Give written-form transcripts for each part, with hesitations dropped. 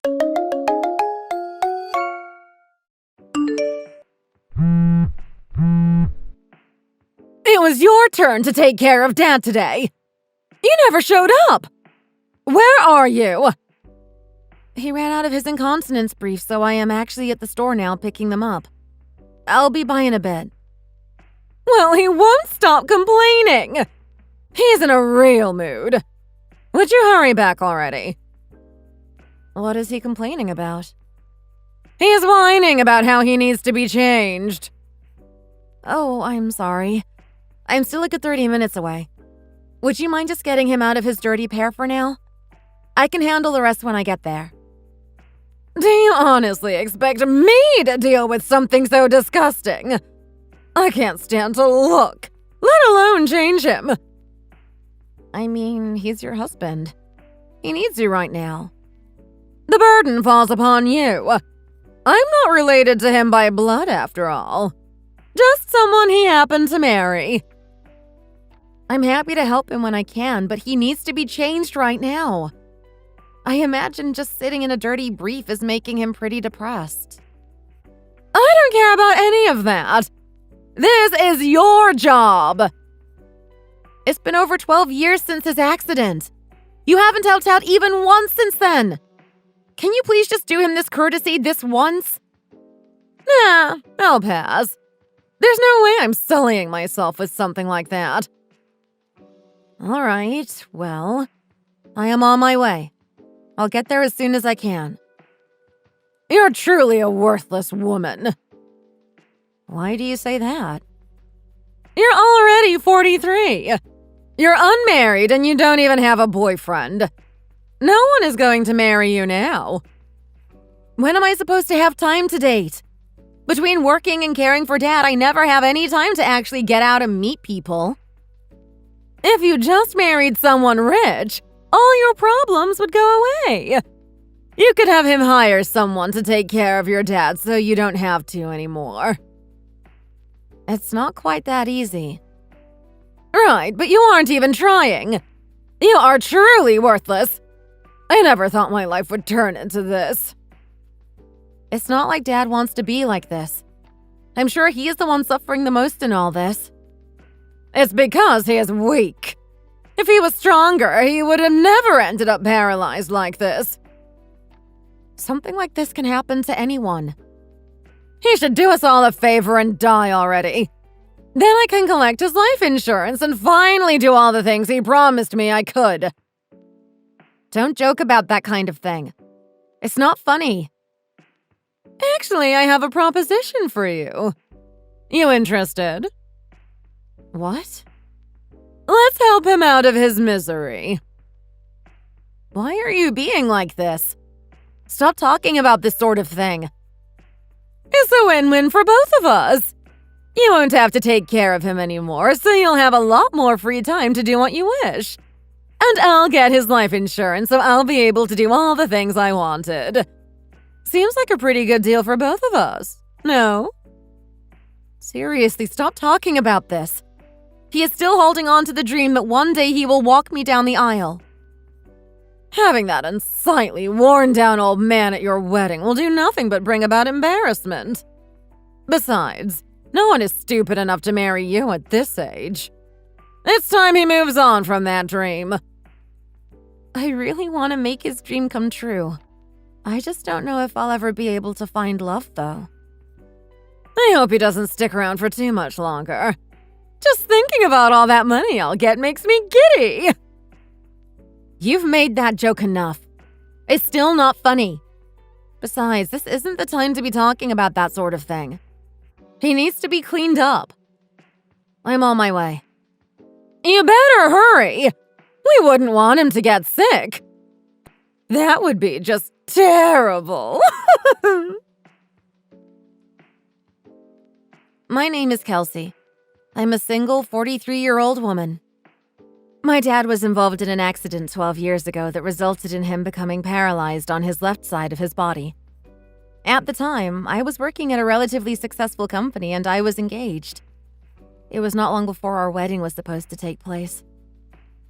It was your turn to take care of Dad today. You never showed up. Where are you? He ran out of his incontinence briefs, so I am actually at the store now picking them up. I'll be by in a bit. Well, he won't stop complaining. He's in a real mood. Would you hurry back already? What is he complaining about? He's whining about how he needs to be changed. Oh, I'm sorry. I'm still a good 30 minutes away. Would you mind just getting him out of his dirty pair for now? I can handle the rest when I get there. Do you honestly expect me to deal with something so disgusting? I can't stand to look, let alone change him. I mean, he's your husband. He needs you right now. The burden falls upon you. I'm not related to him by blood, after all. Just someone he happened to marry. I'm happy to help him when I can, but he needs to be changed right now. I imagine just sitting in a dirty brief is making him pretty depressed. I don't care about any of that. This is your job. It's been over 12 years since his accident. You haven't helped out even once since then. Can you please just do him this courtesy this once? Nah, I'll pass. There's no way I'm sullying myself with something like that. All right, well, I am on my way. I'll get there as soon as I can. You're truly a worthless woman. Why do you say that? You're already 43. You're unmarried and you don't even have a boyfriend. No one is going to marry you now. When am I supposed to have time to date? Between working and caring for Dad, I never have any time to actually get out and meet people. If you just married someone rich, all your problems would go away. You could have him hire someone to take care of your dad so you don't have to anymore. It's not quite that easy. Right, but you aren't even trying. You are truly worthless. I never thought my life would turn into this. It's not like Dad wants to be like this. I'm sure he is the one suffering the most in all this. It's because he is weak. If he was stronger, he would have never ended up paralyzed like this. Something like this can happen to anyone. He should do us all a favor and die already. Then I can collect his life insurance and finally do all the things he promised me I could. Don't joke about that kind of thing. It's not funny. Actually, I have a proposition for you. You interested? What? Let's help him out of his misery. Why are you being like this? Stop talking about this sort of thing. It's a win-win for both of us. You won't have to take care of him anymore, so you'll have a lot more free time to do what you wish. And I'll get his life insurance, so I'll be able to do all the things I wanted. Seems like a pretty good deal for both of us, no? Seriously, stop talking about this. He is still holding on to the dream that one day he will walk me down the aisle. Having that unsightly, worn-down old man at your wedding will do nothing but bring about embarrassment. Besides, no one is stupid enough to marry you at this age. It's time he moves on from that dream. I really want to make his dream come true. I just don't know if I'll ever be able to find love, though. I hope he doesn't stick around for too much longer. Just thinking about all that money I'll get makes me giddy. You've made that joke enough. It's still not funny. Besides, this isn't the time to be talking about that sort of thing. He needs to be cleaned up. I'm on my way. You better hurry. We wouldn't want him to get sick. That would be just terrible. My name is Kelsey. I'm a single 43-year-old woman. My dad was involved in an accident 12 years ago that resulted in him becoming paralyzed on his left side of his body. At the time, I was working at a relatively successful company and I was engaged. It was not long before our wedding was supposed to take place.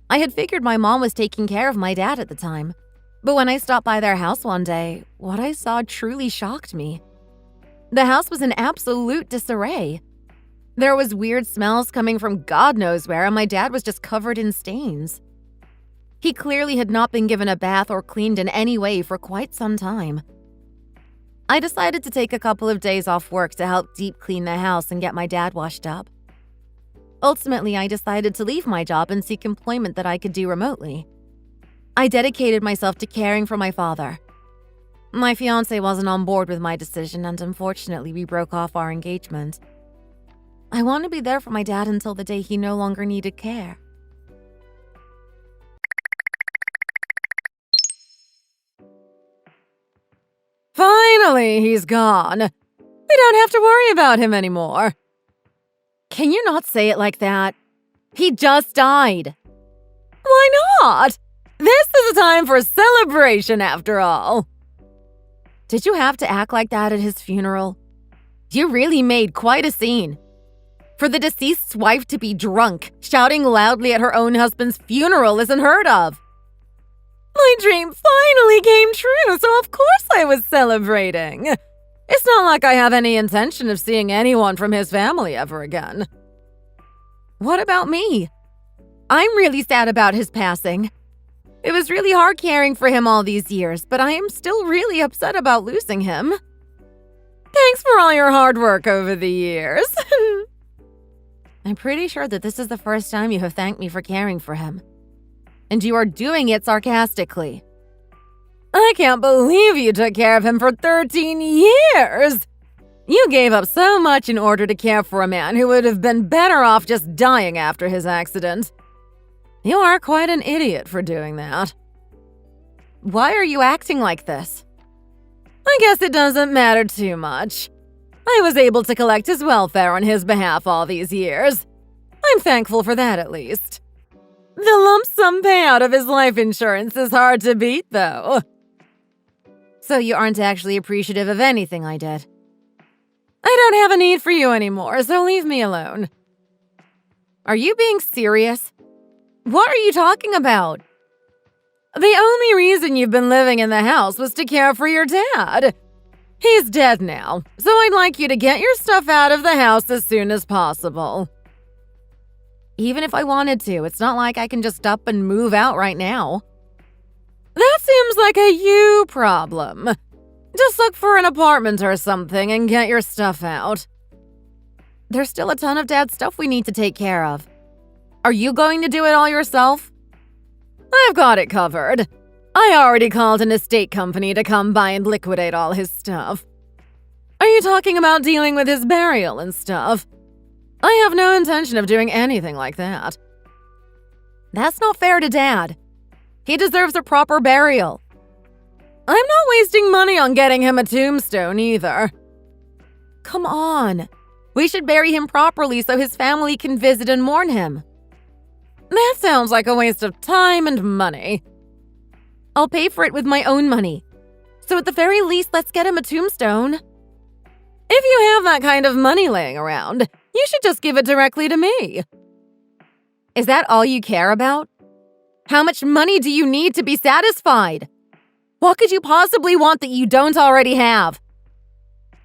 I had figured my mom was taking care of my dad at the time, But when I stopped by their house one day, what I saw truly shocked me. The house was in absolute disarray. There was weird smells coming from God knows where, and my dad was just covered in stains. He clearly had not been given a bath or cleaned in any way for quite some time. I decided to take a couple of days off work to help deep clean the house and get my dad washed up. Ultimately, I decided to leave my job and seek employment that I could do remotely. I dedicated myself to caring for my father. My fiancé wasn't on board with my decision, and unfortunately, we broke off our engagement. I want to be there for my dad until the day he no longer needed care. Finally, he's gone. We don't have to worry about him anymore. Can you not say it like that? He just died. Why not? This is a time for celebration, after all. Did you have to act like that at his funeral? You really made quite a scene. For the deceased's wife to be drunk, shouting loudly at her own husband's funeral isn't heard of. My dream finally came true, so of course I was celebrating. It's not like I have any intention of seeing anyone from his family ever again. What about me? I'm really sad about his passing. It was really hard caring for him all these years, but I am still really upset about losing him. Thanks for all your hard work over the years. I'm pretty sure that this is the first time you have thanked me for caring for him. And you are doing it sarcastically. I can't believe you took care of him for 13 years! You gave up so much in order to care for a man who would have been better off just dying after his accident. You are quite an idiot for doing that. Why are you acting like this? I guess it doesn't matter too much. I was able to collect his welfare on his behalf all these years. I'm thankful for that, at least. The lump sum payout of his life insurance is hard to beat, though. So you aren't actually appreciative of anything I did. I don't have a need for you anymore, so leave me alone. Are you being serious? What are you talking about? The only reason you've been living in the house was to care for your dad. He's dead now, so I'd like you to get your stuff out of the house as soon as possible. Even if I wanted to, it's not like I can just up and move out right now. That seems like a you problem. Just look for an apartment or something and get your stuff out. There's still a ton of Dad's stuff we need to take care of. Are you going to do it all yourself? I've got it covered. I already called an estate company to come by and liquidate all his stuff. Are you talking about dealing with his burial and stuff? I have no intention of doing anything like that. That's not fair to Dad. He deserves a proper burial. I'm not wasting money on getting him a tombstone either. Come on. We should bury him properly so his family can visit and mourn him. That sounds like a waste of time and money. I'll pay for it with my own money. So at the very least, let's get him a tombstone. If you have that kind of money laying around, you should just give it directly to me. Is that all you care about? How much money do you need to be satisfied? What could you possibly want that you don't already have?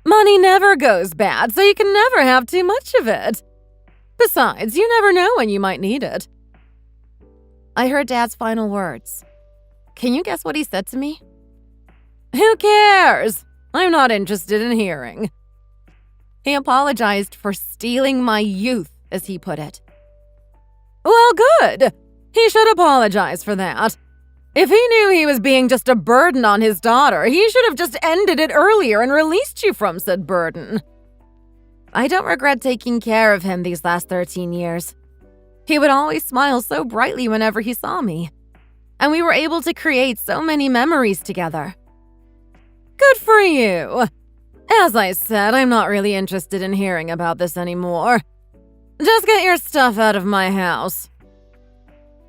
Money never goes bad, so you can never have too much of it. Besides, you never know when you might need it. I heard Dad's final words. Can you guess what he said to me? Who cares? I'm not interested in hearing. He apologized for stealing my youth, as he put it. Well, good. He should apologize for that. If he knew he was being just a burden on his daughter, he should have just ended it earlier and released you from said burden. I don't regret taking care of him these last 13 years. He would always smile so brightly whenever he saw me. And we were able to create so many memories together. Good for you. As I said, I'm not really interested in hearing about this anymore. Just get your stuff out of my house.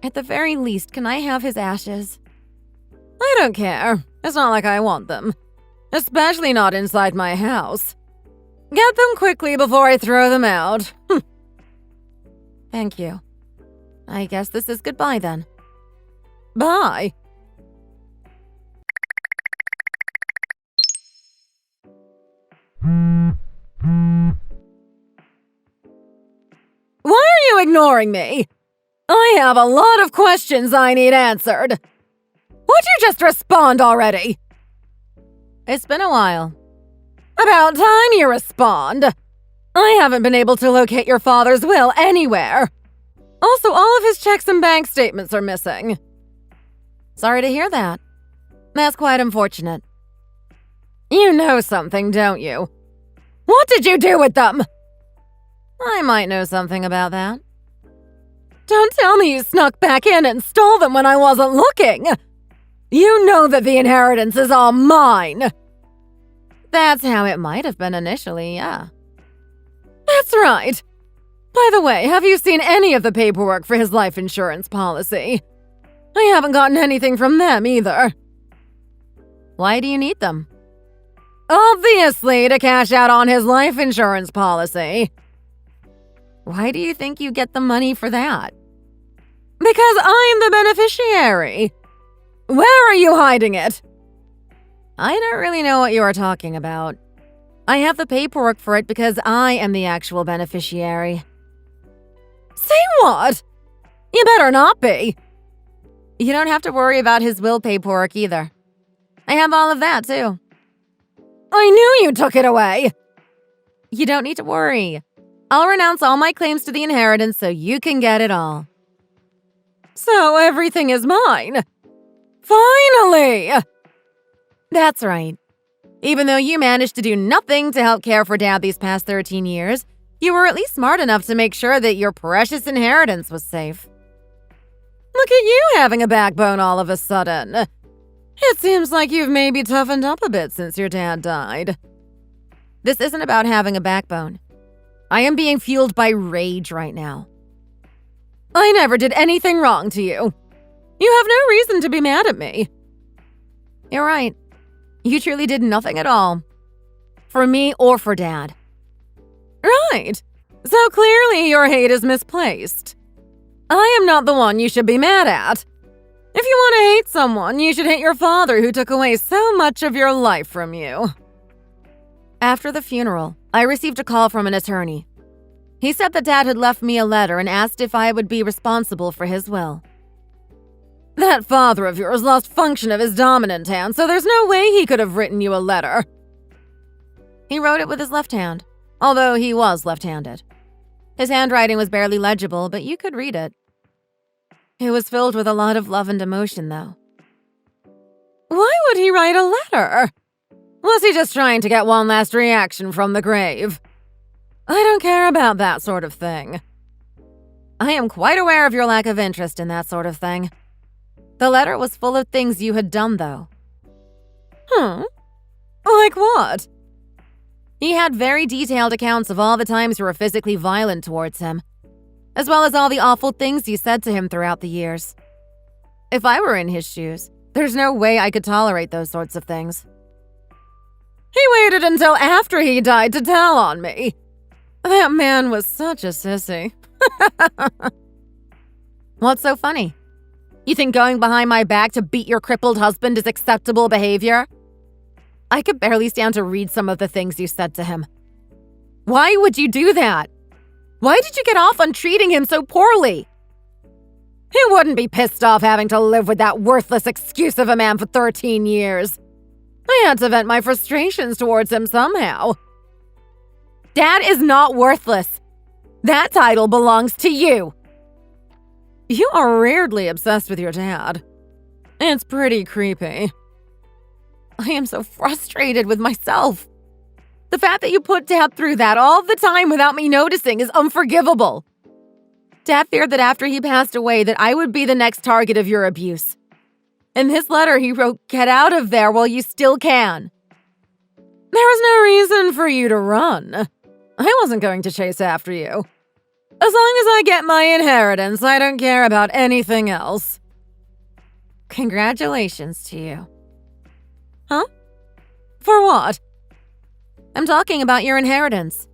At the very least, can I have his ashes? I don't care. It's not like I want them. Especially not inside my house. Get them quickly before I throw them out. Thank you. I guess this is goodbye then. Bye. Why are you ignoring me? I have a lot of questions I need answered. Would you just respond already? It's been a while. About time you respond. I haven't been able to locate your father's will anywhere. Also, all of his checks and bank statements are missing. Sorry to hear that. That's quite unfortunate. You know something, don't you? What did you do with them? I might know something about that. Don't tell me you snuck back in and stole them when I wasn't looking. You know that the inheritance is all mine. That's how it might have been initially, yeah. That's right. By the way, have you seen any of the paperwork for his life insurance policy? I haven't gotten anything from them either. Why do you need them? Obviously, to cash out on his life insurance policy. Why do you think you get the money for that? Because I'm the beneficiary. Where are you hiding it? I don't really know what you are talking about. I have the paperwork for it because I am the actual beneficiary. Say what? You better not be. You don't have to worry about his will paperwork either. I have all of that too. I knew you took it away. You don't need to worry. I'll renounce all my claims to the inheritance so you can get it all. So everything is mine. Finally! That's right. Even though you managed to do nothing to help care for Dad these past 13 years, you were at least smart enough to make sure that your precious inheritance was safe. Look at you having a backbone all of a sudden. It seems like you've maybe toughened up a bit since your dad died. This isn't about having a backbone. I am being fueled by rage right now. I never did anything wrong to you. You have no reason to be mad at me. You're right. You truly did nothing at all. For me or for Dad. Right. So clearly your hate is misplaced. I am not the one you should be mad at. If you want to hate someone, you should hate your father who took away so much of your life from you. After the funeral, I received a call from an attorney. He said that Dad had left me a letter and asked if I would be responsible for his will. That father of yours lost function of his dominant hand, so there's no way he could have written you a letter. He wrote it with his left hand, although he was left-handed. His handwriting was barely legible, but you could read it. It was filled with a lot of love and emotion, though. Why would he write a letter? Was he just trying to get one last reaction from the grave? I don't care about that sort of thing. I am quite aware of your lack of interest in that sort of thing. The letter was full of things you had done, though. Like what? He had very detailed accounts of all the times you were physically violent towards him, as well as all the awful things you said to him throughout the years. If I were in his shoes, there's no way I could tolerate those sorts of things. He waited until after he died to tell on me. That man was such a sissy. What's so funny? You think going behind my back to beat your crippled husband is acceptable behavior? I could barely stand to read some of the things you said to him. Why would you do that? Why did you get off on treating him so poorly? He wouldn't be pissed off having to live with that worthless excuse of a man for 13 years. I had to vent my frustrations towards him somehow. Dad is not worthless. That title belongs to you. You are weirdly obsessed with your dad. It's pretty creepy. I am so frustrated with myself. The fact that you put Dad through that all the time without me noticing is unforgivable. Dad feared that after he passed away that I would be the next target of your abuse. In his letter, he wrote, "Get out of there while you still can." There was no reason for you to run. I wasn't going to chase after you. As long as I get my inheritance, I don't care about anything else. Congratulations to you. Huh? For what? I'm talking about your inheritance.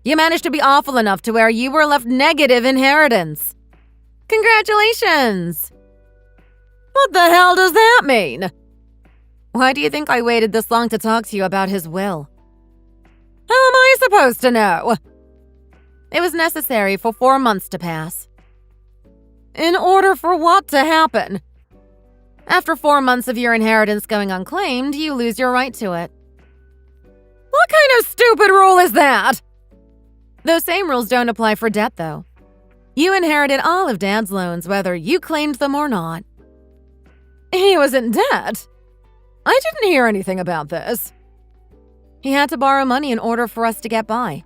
You managed to be awful enough to where you were left negative inheritance. Congratulations! What the hell does that mean? Why do you think I waited this long to talk to you about his will? How am I supposed to know? It was necessary for 4 months to pass. In order for what to happen? After 4 months of your inheritance going unclaimed, you lose your right to it. What kind of stupid rule is that? Those same rules don't apply for debt, though. You inherited all of Dad's loans, whether you claimed them or not. He was in debt? I didn't hear anything about this. He had to borrow money in order for us to get by.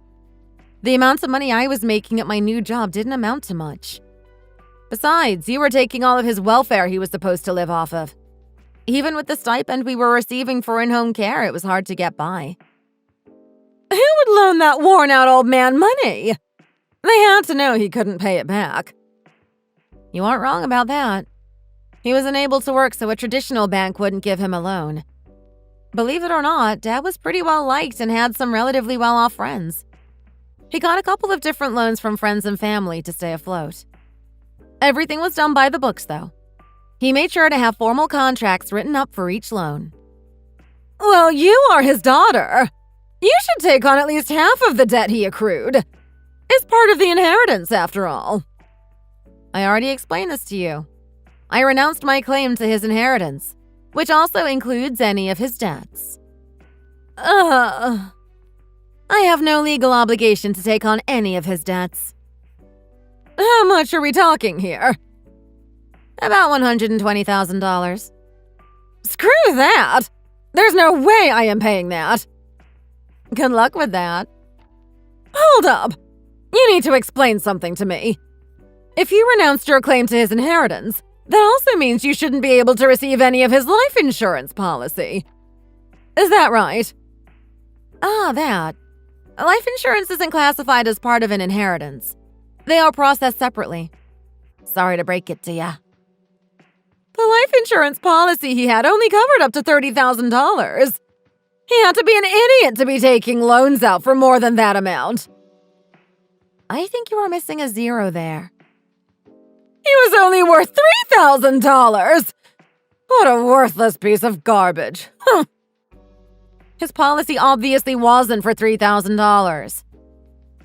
The amounts of money I was making at my new job didn't amount to much. Besides, you were taking all of his welfare he was supposed to live off of. Even with the stipend we were receiving for in-home care, it was hard to get by. Who would loan that worn-out old man money? They had to know he couldn't pay it back. You aren't wrong about that. He was unable to work, so a traditional bank wouldn't give him a loan. Believe it or not, Dad was pretty well liked and had some relatively well-off friends. He got a couple of different loans from friends and family to stay afloat. Everything was done by the books, though. He made sure to have formal contracts written up for each loan. Well, you are his daughter. You should take on at least half of the debt he accrued. It's part of the inheritance, after all. I already explained this to you. I renounced my claim to his inheritance, which also includes any of his debts. I have no legal obligation to take on any of his debts. How much are we talking here? About $120,000. Screw that! There's no way I am paying that. Good luck with that. Hold up! You need to explain something to me. If you renounced your claim to his inheritance, that also means you shouldn't be able to receive any of his life insurance policy. Is that right? That. Life insurance isn't classified as part of an inheritance. They are processed separately. Sorry to break it to ya. The life insurance policy he had only covered up to $30,000. He had to be an idiot to be taking loans out for more than that amount. I think you are missing a zero there. He was only worth $3,000! What a worthless piece of garbage. His policy obviously wasn't for $3,000.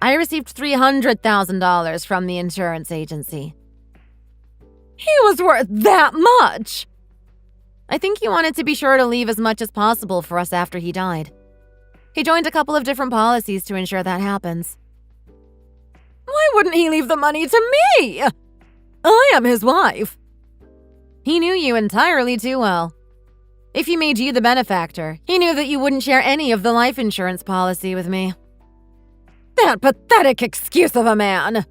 I received $300,000 from the insurance agency. He was worth that much! I think he wanted to be sure to leave as much as possible for us after he died. He joined a couple of different policies to ensure that happens. Why wouldn't he leave the money to me? I am his wife. He knew you entirely too well. If he made you the benefactor, he knew that you wouldn't share any of the life insurance policy with me. That pathetic excuse of a man!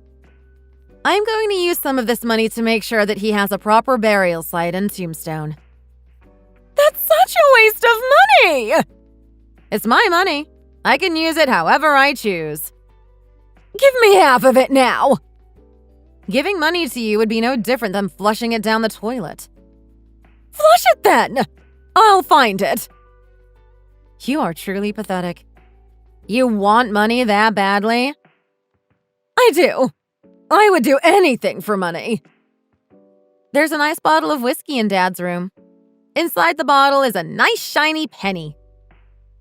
I'm going to use some of this money to make sure that he has a proper burial site and tombstone. That's such a waste of money! It's my money. I can use it however I choose. Give me half of it now! Giving money to you would be no different than flushing it down the toilet. Flush it then! I'll find it. You are truly pathetic. You want money that badly? I do. I would do anything for money. There's a nice bottle of whiskey in Dad's room. Inside the bottle is a nice shiny penny.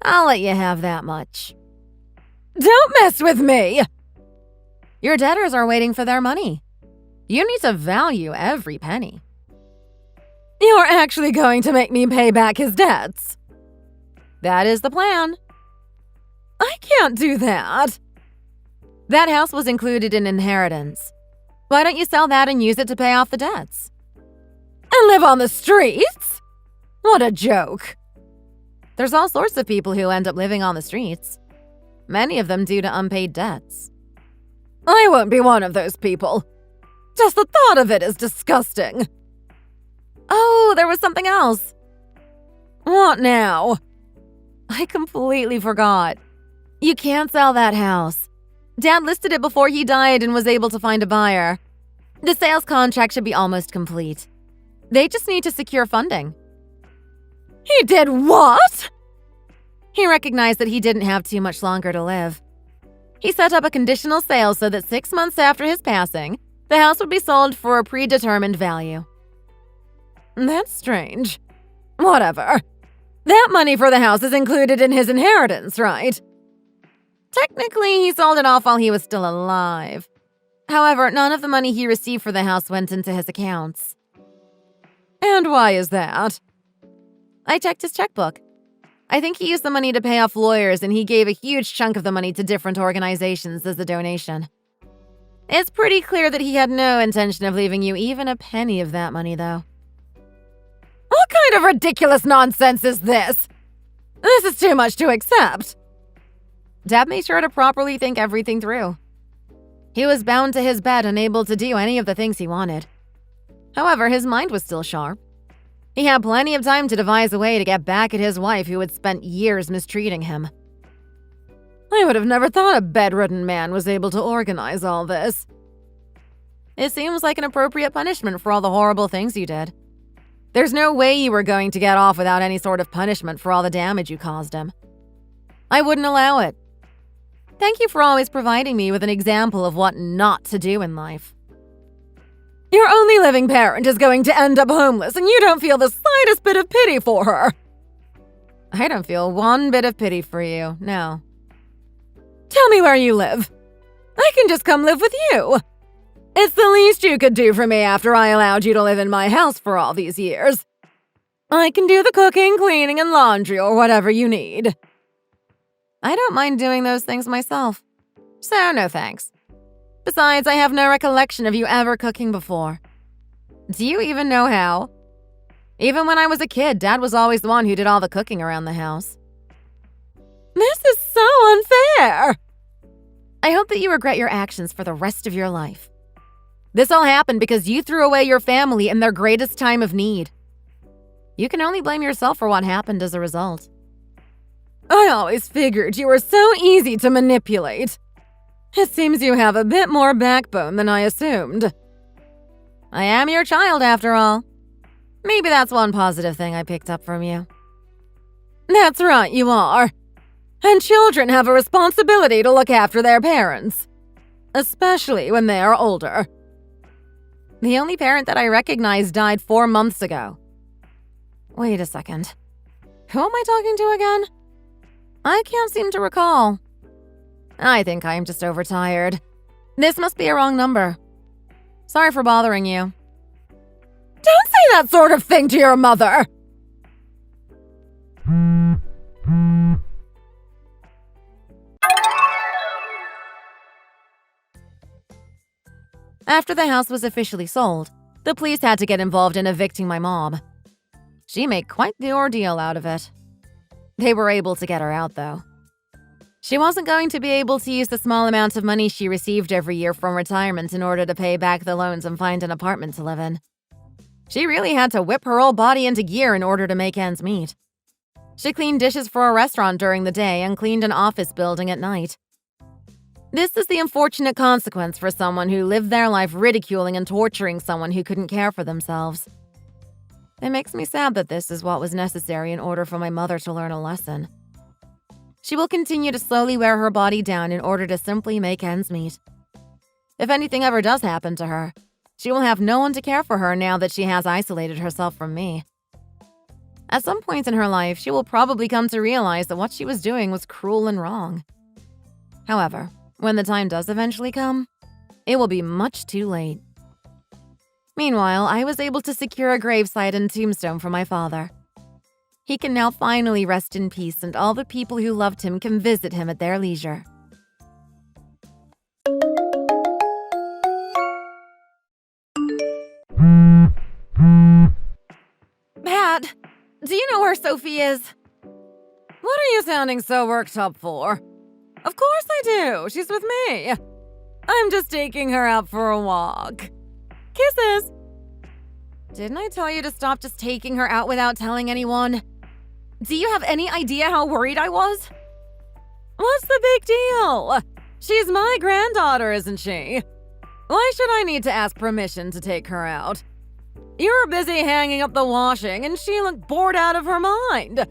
I'll let you have that much. Don't mess with me! Your debtors are waiting for their money. You need to value every penny. You're actually going to make me pay back his debts. That is the plan. I can't do that. That house was included in inheritance. Why don't you sell that and use it to pay off the debts? And live on the streets? What a joke. There's all sorts of people who end up living on the streets. Many of them due to unpaid debts. I won't be one of those people. Just the thought of it is disgusting. Oh, there was something else. What now? I completely forgot. You can't sell that house. Dad listed it before he died and was able to find a buyer. The sales contract should be almost complete. They just need to secure funding. He did what? He recognized that he didn't have too much longer to live. He set up a conditional sale so that 6 months after his passing, the house would be sold for a predetermined value. That's strange. Whatever. That money for the house is included in his inheritance, right? Technically, he sold it off while he was still alive. However, none of the money he received for the house went into his accounts. And why is that? I checked his checkbook. I think he used the money to pay off lawyers, and he gave a huge chunk of the money to different organizations as a donation. It's pretty clear that he had no intention of leaving you even a penny of that money, though. What kind of ridiculous nonsense is this? This is too much to accept. Dad made sure to properly think everything through. He was bound to his bed, unable to do any of the things he wanted. However, his mind was still sharp. He had plenty of time to devise a way to get back at his wife who had spent years mistreating him. I would have never thought a bedridden man was able to organize all this. It seems like an appropriate punishment for all the horrible things you did. There's no way you were going to get off without any sort of punishment for all the damage you caused him. I wouldn't allow it. Thank you for always providing me with an example of what not to do in life. Your only living parent is going to end up homeless, and you don't feel the slightest bit of pity for her. I don't feel one bit of pity for you, no. Tell me where you live. I can just come live with you. It's the least you could do for me after I allowed you to live in my house for all these years. I can do the cooking, cleaning, and laundry or whatever you need. I don't mind doing those things myself, so no thanks. Besides, I have no recollection of you ever cooking before. Do you even know how? Even when I was a kid, Dad was always the one who did all the cooking around the house. This is so unfair! I hope that you regret your actions for the rest of your life. This all happened because you threw away your family in their greatest time of need. You can only blame yourself for what happened as a result. I always figured you were so easy to manipulate. It seems you have a bit more backbone than I assumed. I am your child, after all. Maybe that's one positive thing I picked up from you. That's right, you are. And children have a responsibility to look after their parents, especially when they are older. The only parent that I recognize died 4 months ago. Wait a second. Who am I talking to again? I can't seem to recall. I think I am just overtired. This must be a wrong number. Sorry for bothering you. Don't say that sort of thing to your mother! After the house was officially sold, the police had to get involved in evicting my mom. She made quite the ordeal out of it. They were able to get her out, though. She wasn't going to be able to use the small amount of money she received every year from retirement in order to pay back the loans and find an apartment to live in. She really had to whip her whole body into gear in order to make ends meet. She cleaned dishes for a restaurant during the day and cleaned an office building at night. This is the unfortunate consequence for someone who lived their life ridiculing and torturing someone who couldn't care for themselves. It makes me sad that this is what was necessary in order for my mother to learn a lesson. She will continue to slowly wear her body down in order to simply make ends meet. If anything ever does happen to her, she will have no one to care for her now that she has isolated herself from me. At some point in her life, she will probably come to realize that what she was doing was cruel and wrong. However, when the time does eventually come, it will be much too late. Meanwhile, I was able to secure a gravesite and tombstone for my father. He can now finally rest in peace, and all the people who loved him can visit him at their leisure. Pat, do you know where Sophie is? What are you sounding so worked up for? Of course I do. She's with me. I'm just taking her out for a walk. Kisses! Didn't I tell you to stop just taking her out without telling anyone? Do you have any idea how worried I was? What's the big deal? She's my granddaughter, isn't she? Why should I need to ask permission to take her out? You were busy hanging up the washing and she looked bored out of her mind.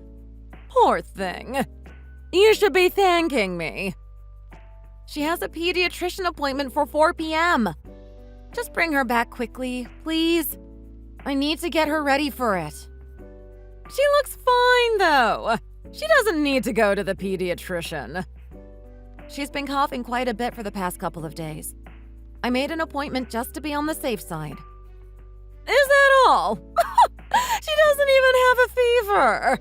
Poor thing. You should be thanking me. She has a pediatrician appointment for 4 p.m. Just bring her back quickly, please. I need to get her ready for it. She looks fine, though. She doesn't need to go to the pediatrician. She's been coughing quite a bit for the past couple of days. I made an appointment just to be on the safe side. Is that all? She doesn't even have a fever.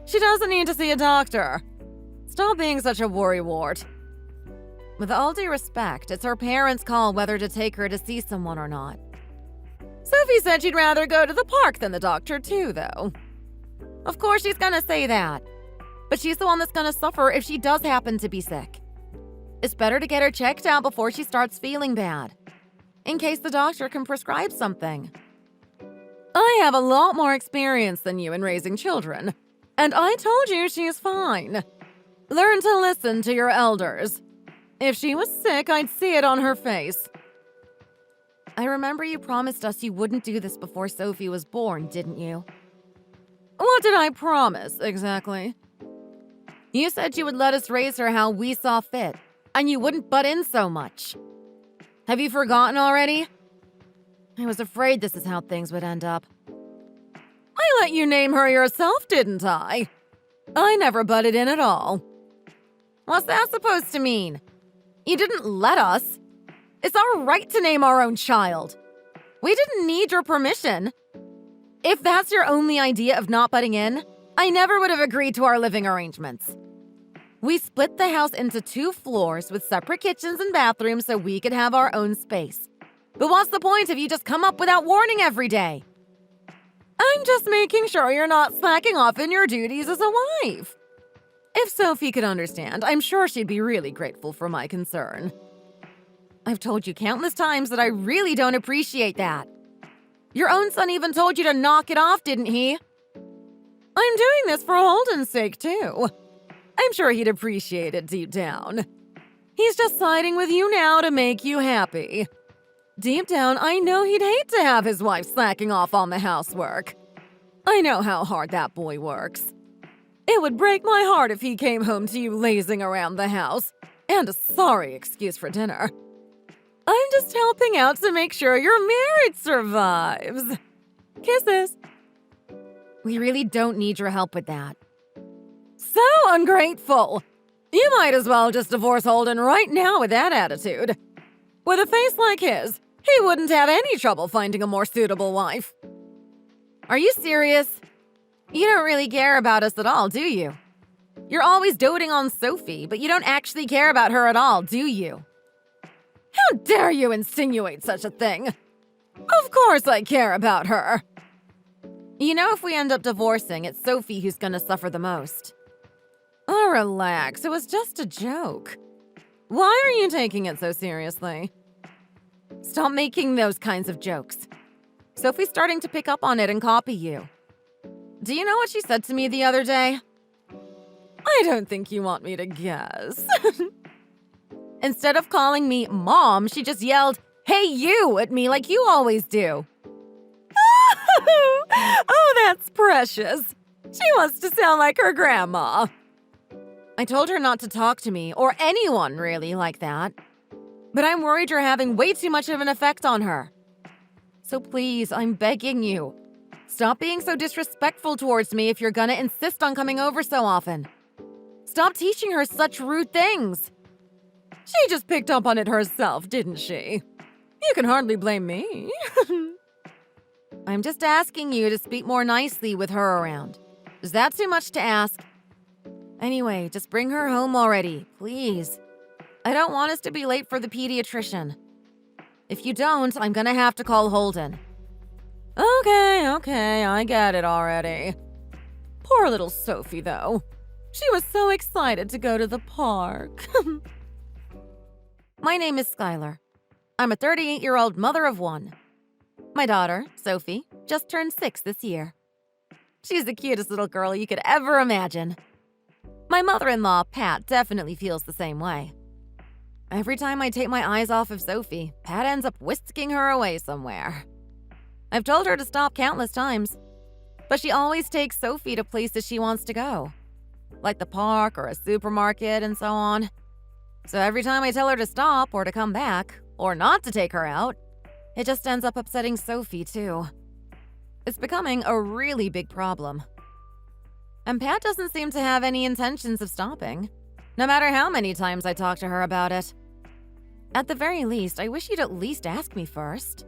She doesn't need to see a doctor. Stop being such a worrywart. With all due respect, it's her parents' call whether to take her to see someone or not. Sophie said she'd rather go to the park than the doctor too, though. Of course she's gonna say that. But she's the one that's gonna suffer if she does happen to be sick. It's better to get her checked out before she starts feeling bad, in case the doctor can prescribe something. I have a lot more experience than you in raising children, and I told you she's fine. Learn to listen to your elders. If she was sick, I'd see it on her face. I remember you promised us you wouldn't do this before Sophie was born, didn't you? What did I promise, exactly? You said you would let us raise her how we saw fit, and you wouldn't butt in so much. Have you forgotten already? I was afraid this is how things would end up. I let you name her yourself, didn't I? I never butted in at all. What's that supposed to mean? You didn't let us. It's our right to name our own child. We didn't need your permission. If that's your only idea of not butting in, I never would have agreed to our living arrangements. We split the house into 2 floors with separate kitchens and bathrooms so we could have our own space. But what's the point if you just come up without warning every day? I'm just making sure you're not slacking off in your duties as a wife. If Sophie could understand, I'm sure she'd be really grateful for my concern. I've told you countless times that I really don't appreciate that. Your own son even told you to knock it off, didn't he? I'm doing this for Holden's sake, too. I'm sure he'd appreciate it deep down. He's just siding with you now to make you happy. Deep down, I know he'd hate to have his wife slacking off on the housework. I know how hard that boy works. It would break my heart if he came home to you lazing around the house, and a sorry excuse for dinner. I'm just helping out to make sure your marriage survives. Kisses. We really don't need your help with that. So ungrateful. You might as well just divorce Holden right now with that attitude. With a face like his, he wouldn't have any trouble finding a more suitable wife. Are you serious? You don't really care about us at all, do you? You're always doting on Sophie, but you don't actually care about her at all, do you? How dare you insinuate such a thing? Of course I care about her. You know, if we end up divorcing, it's Sophie who's gonna suffer the most. Oh, relax. It was just a joke. Why are you taking it so seriously? Stop making those kinds of jokes. Sophie's starting to pick up on it and copy you. Do you know what she said to me the other day? I don't think you want me to guess. Instead of calling me Mom, she just yelled, "Hey you," at me like you always do. Oh, that's precious. She wants to sound like her grandma. I told her not to talk to me, or anyone really, like that. But I'm worried you're having way too much of an effect on her. So please, I'm begging you. Stop being so disrespectful towards me if you're gonna insist on coming over so often. Stop teaching her such rude things. She just picked up on it herself, didn't she? You can hardly blame me. I'm just asking you to speak more nicely with her around. Is that too much to ask? Anyway, just bring her home already, please. I don't want us to be late for the pediatrician. If you don't, I'm gonna have to call Holden. Okay, I get it already. Poor little Sophie, though. She was so excited to go to the park. My name is Skylar. I'm a 38-year-old mother of 1. My daughter, Sophie, just turned 6 this year. She's the cutest little girl you could ever imagine. My mother-in-law, Pat, definitely feels the same way. Every time I take my eyes off of Sophie, Pat ends up whisking her away somewhere. I've told her to stop countless times, but she always takes Sophie to places she wants to go, like the park or a supermarket and so on. So every time I tell her to stop or to come back, or not to take her out, it just ends up upsetting Sophie too. It's becoming a really big problem. And Pat doesn't seem to have any intentions of stopping. no matter how many times I talk to her about it. At the very least, I wish you'd at least ask me first.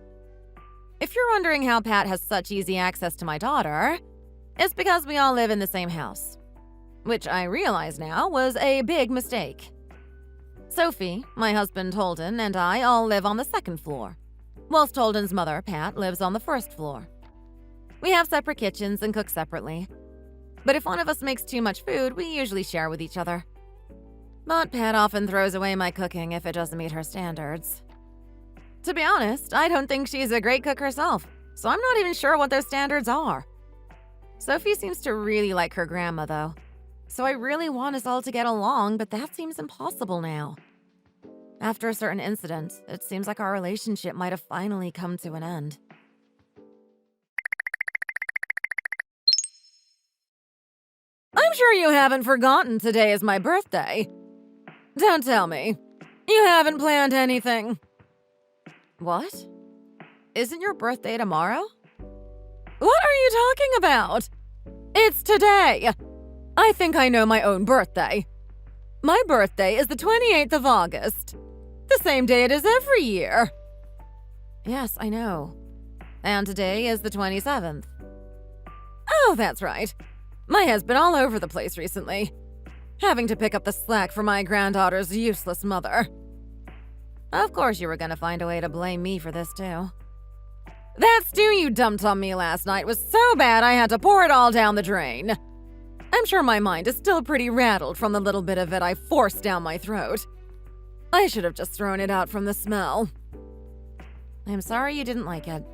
If you're wondering how Pat has such easy access to my daughter, it's because we all live in the same house, which I realize now was a big mistake. Sophie, my husband Holden, and I all live on the second floor, whilst Holden's mother, Pat, lives on the first floor. We have separate kitchens and cook separately, but if one of us makes too much food, we usually share with each other. But Pat often throws away my cooking if it doesn't meet her standards. To be honest, I don't think she's a great cook herself, so I'm not even sure what those standards are. Sophie seems to really like her grandma, though, so I really want us all to get along, but that seems impossible now. After a certain incident, it seems like our relationship might have finally come to an end. I'm sure you haven't forgotten today is my birthday. Don't tell me. You haven't planned anything. What? Isn't your birthday tomorrow? What are you talking about? It's today. I think I know my own birthday. My birthday is the 28th of August. The same day it is every year. Yes, I know. And today is the 27th. Oh, that's right. My head's been all over the place recently, having to pick up the slack for my granddaughter's useless mother. Of course you were gonna find a way to blame me for this, too. That stew you dumped on me last night was so bad I had to pour it all down the drain. I'm sure my mind is still pretty rattled from the little bit of it I forced down my throat. I should have just thrown it out from the smell. I'm sorry you didn't like it.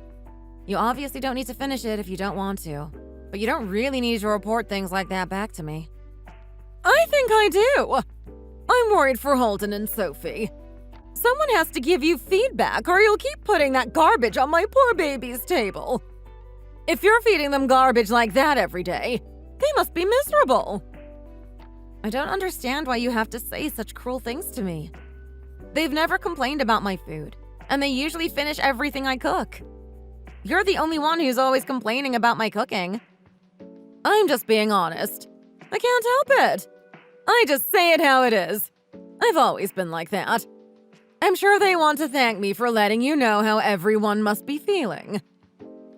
You obviously don't need to finish it if you don't want to, but you don't really need to report things like that back to me. I think I do. I'm worried for Holden and Sophie. Someone has to give you feedback or you'll keep putting that garbage on my poor baby's table. If you're feeding them garbage like that every day, they must be miserable. I don't understand why you have to say such cruel things to me. They've never complained about my food, and they usually finish everything I cook. You're the only one who's always complaining about my cooking. I'm just being honest. I can't help it. I just say it how it is. I've always been like that. I'm sure they want to thank me for letting you know how everyone must be feeling.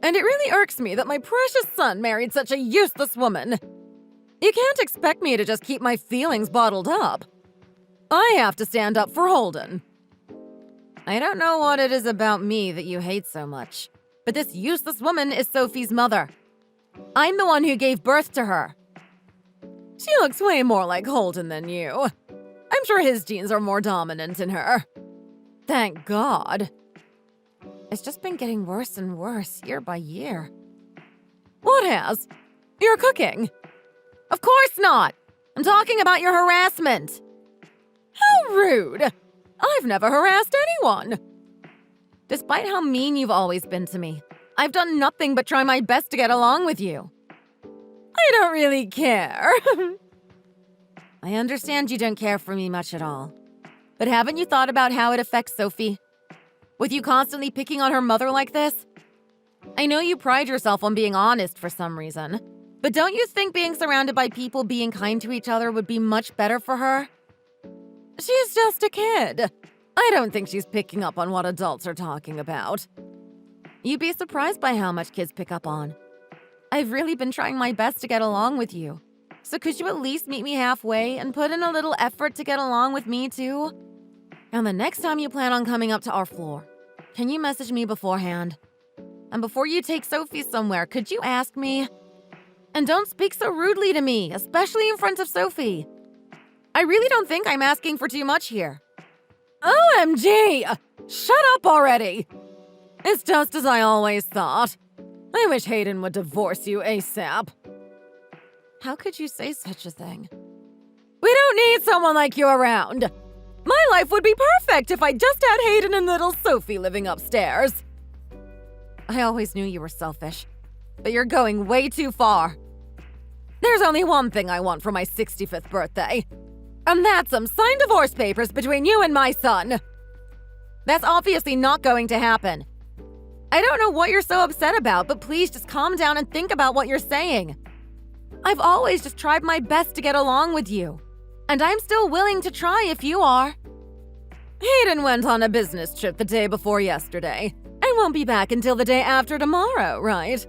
And it really irks me that my precious son married such a useless woman. You can't expect me to just keep my feelings bottled up. I have to stand up for Holden. I don't know what it is about me that you hate so much, but this useless woman is Sophie's mother. I'm the one who gave birth to her. She looks way more like Holden than you. I'm sure his genes are more dominant in her. Thank God. It's just been getting worse and worse year by year. What has? Your cooking? Of course not! I'm talking about your harassment. How rude! I've never harassed anyone. Despite how mean you've always been to me, I've done nothing but try my best to get along with you. I don't really care. I understand you don't care for me much at all. But haven't you thought about how it affects Sophie? With you constantly picking on her mother like this? I know you pride yourself on being honest for some reason, but don't you think being surrounded by people being kind to each other would be much better for her? She's just a kid. I don't think she's picking up on what adults are talking about. You'd be surprised by how much kids pick up on. I've really been trying my best to get along with you. So could you at least meet me halfway and put in a little effort to get along with me too? And the next time you plan on coming up to our floor, can you message me beforehand? And before you take Sophie somewhere, could you ask me? And don't speak so rudely to me, especially in front of Sophie. I really don't think I'm asking for too much here. OMG! Shut up already! It's just as I always thought. I wish Hayden would divorce you ASAP. How could you say such a thing? We don't need someone like you around. My life would be perfect if I just had Hayden and little Sophie living upstairs. I always knew you were selfish, but you're going way too far. There's only one thing I want for my 65th birthday, and that's some signed divorce papers between you and my son. That's obviously not going to happen. I don't know what you're so upset about, but please just calm down and think about what you're saying. I've always just tried my best to get along with you. And I'm still willing to try if you are. Hayden went on a business trip the day before yesterday and won't be back until the day after tomorrow, right?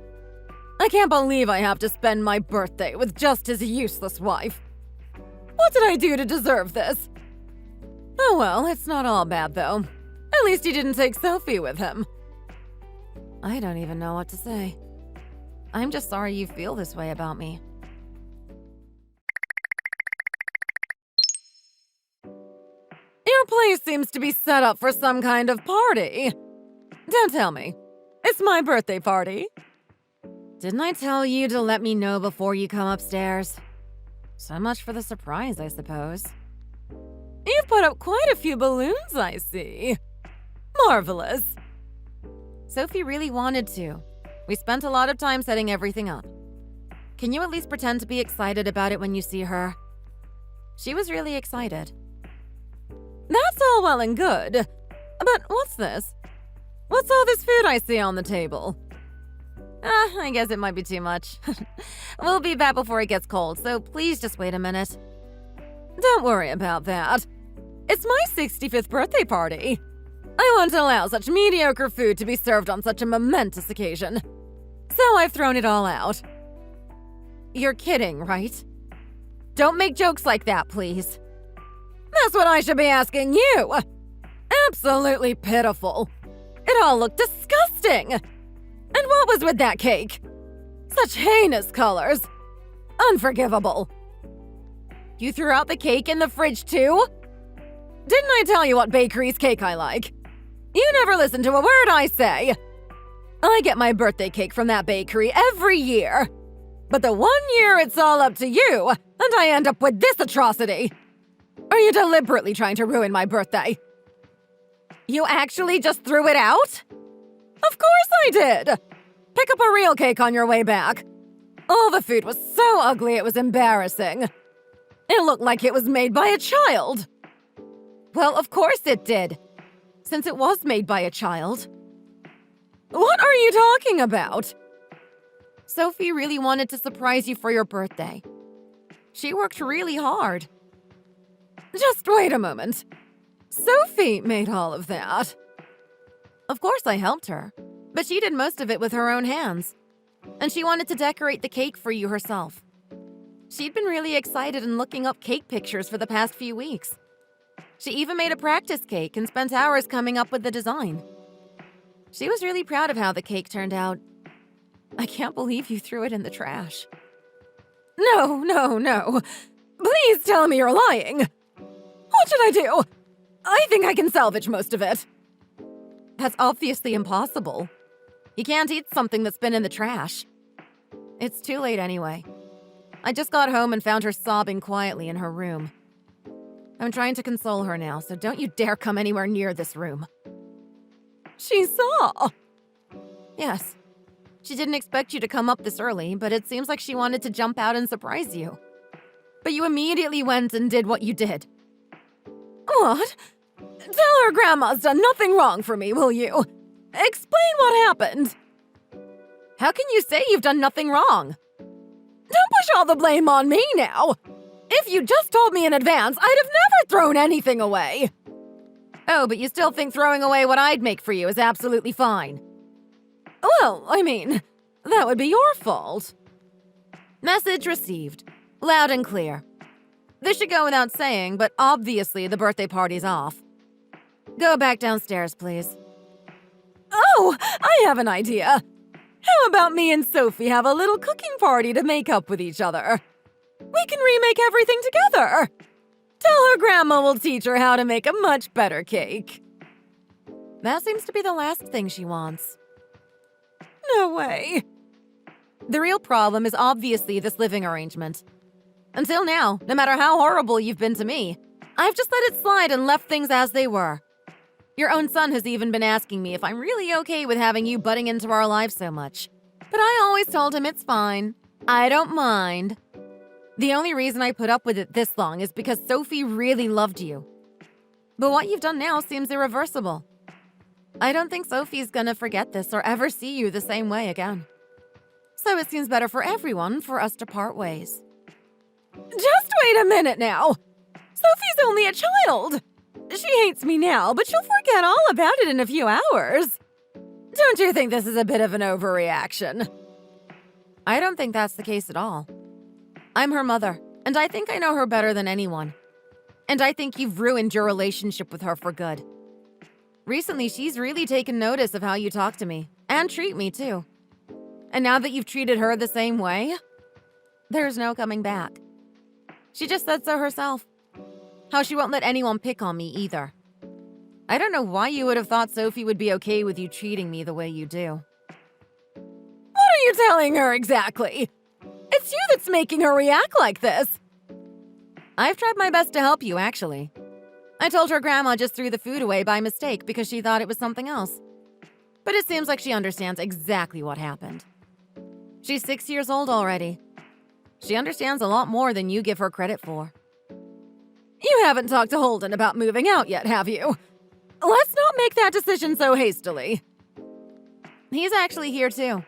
I can't believe I have to spend my birthday with just his useless wife. What did I do to deserve this? Oh well, it's not all bad though. At least he didn't take Sophie with him. I don't even know what to say. I'm just sorry you feel this way about me. Your place seems to be set up for some kind of party. Don't tell me. It's my birthday party. Didn't I tell you to let me know before you come upstairs? So much for the surprise, I suppose. You've put up quite a few balloons, I see. Marvelous. Sophie really wanted to. We spent a lot of time setting everything up. Can you at least pretend to be excited about it when you see her? She was really excited. That's all well and good. But what's this? What's all this food I see on the table? I guess it might be too much. We'll be back before it gets cold, so please just wait a minute. Don't worry about that. It's my 65th birthday party. I won't allow such mediocre food to be served on such a momentous occasion. So I've thrown it all out. You're kidding, right? Don't make jokes like that, please. That's what I should be asking you. Absolutely pitiful. It all looked disgusting. And what was with that cake? Such heinous colors. Unforgivable. You threw out the cake in the fridge too? Didn't I tell you what bakery's cake I like? You never listen to a word I say. I get my birthday cake from that bakery every year. But the one year it's all up to you, and I end up with this atrocity. Are you deliberately trying to ruin my birthday? You actually just threw it out? Of course I did! Pick up a real cake on your way back. All the food was so ugly it was embarrassing. It looked like it was made by a child. Well, of course it did, since it was made by a child. What are you talking about? Sophie really wanted to surprise you for your birthday. She worked really hard. Just wait a moment. Sophie made all of that. Of course I helped her, but she did most of it with her own hands. And she wanted to decorate the cake for you herself. She'd been really excited and looking up cake pictures for the past few weeks. She even made a practice cake and spent hours coming up with the design. She was really proud of how the cake turned out. I can't believe you threw it in the trash. No. Please tell me you're lying. What should I do? I think I can salvage most of it. That's obviously impossible. You can't eat something that's been in the trash. It's too late anyway. I just got home and found her sobbing quietly in her room. I'm trying to console her now, so don't you dare come anywhere near this room. She saw. Yes. She didn't expect you to come up this early, but it seems like she wanted to jump out and surprise you. But you immediately went and did what you did. What? Tell her Grandma's done nothing wrong for me, will you? Explain what happened. How can you say you've done nothing wrong? Don't push all the blame on me now. If you just told me in advance, I'd have never thrown anything away. Oh, but you still think throwing away what I'd make for you is absolutely fine. Well, I mean, that would be your fault. Message received. Loud and clear. This should go without saying, but obviously the birthday party's off. Go back downstairs, please. Oh, I have an idea. How about me and Sophie have a little cooking party to make up with each other? We can remake everything together. Tell her Grandma will teach her how to make a much better cake. That seems to be the last thing she wants. No way. The real problem is obviously this living arrangement. Until now, no matter how horrible you've been to me, I've just let it slide and left things as they were. Your own son has even been asking me if I'm really okay with having you butting into our lives so much. But I always told him it's fine. I don't mind. The only reason I put up with it this long is because Sophie really loved you. But what you've done now seems irreversible. I don't think Sophie's gonna forget this or ever see you the same way again. So it seems better for everyone for us to part ways. Just wait a minute now! Sophie's only a child. She hates me now, but she'll forget all about it in a few hours. Don't you think this is a bit of an overreaction? I don't think that's the case at all. I'm her mother, and I think I know her better than anyone. And I think you've ruined your relationship with her for good. Recently, she's really taken notice of how you talk to me, and treat me too. And now that you've treated her the same way, there's no coming back. She just said so herself. How she won't let anyone pick on me either. I don't know why you would have thought Sophie would be okay with you treating me the way you do. What are you telling her exactly? It's you that's making her react like this. I've tried my best to help you, actually. I told her grandma just threw the food away by mistake because she thought it was something else. But it seems like she understands exactly what happened. She's 6 years old already. She understands a lot more than you give her credit for. You haven't talked to Holden about moving out yet, have you? Let's not make that decision so hastily. He's actually here too.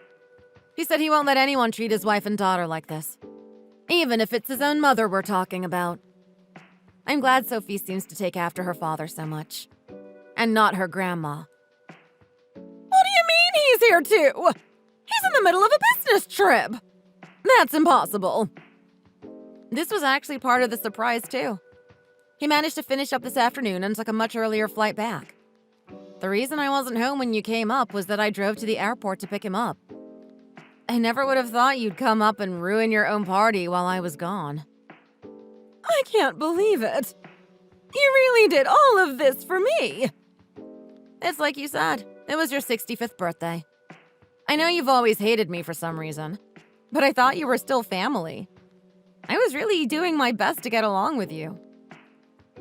He said he won't let anyone treat his wife and daughter like this. Even if it's his own mother we're talking about. I'm glad Sophie seems to take after her father so much. And not her grandma. What do you mean he's here too? He's in the middle of a business trip. That's impossible. This was actually part of the surprise too. He managed to finish up this afternoon and took a much earlier flight back. The reason I wasn't home when you came up was that I drove to the airport to pick him up. I never would have thought you'd come up and ruin your own party while I was gone. I can't believe it. You really did all of this for me. It's like you said, it was your 65th birthday. I know you've always hated me for some reason, but I thought you were still family. I was really doing my best to get along with you.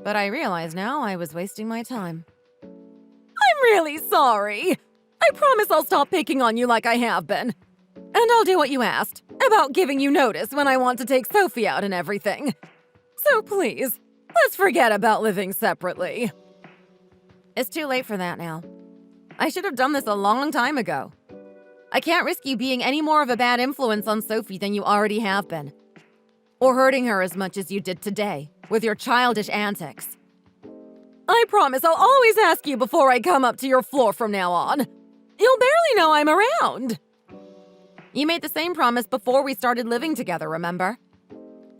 But I realize now I was wasting my time. I'm really sorry. I promise I'll stop picking on you like I have been. And I'll do what you asked, about giving you notice when I want to take Sophie out and everything. So please, let's forget about living separately. It's too late for that now. I should have done this a long time ago. I can't risk you being any more of a bad influence on Sophie than you already have been. Or hurting her as much as you did today, with your childish antics. I promise I'll always ask you before I come up to your floor from now on. You'll barely know I'm around. You made the same promise before we started living together, remember?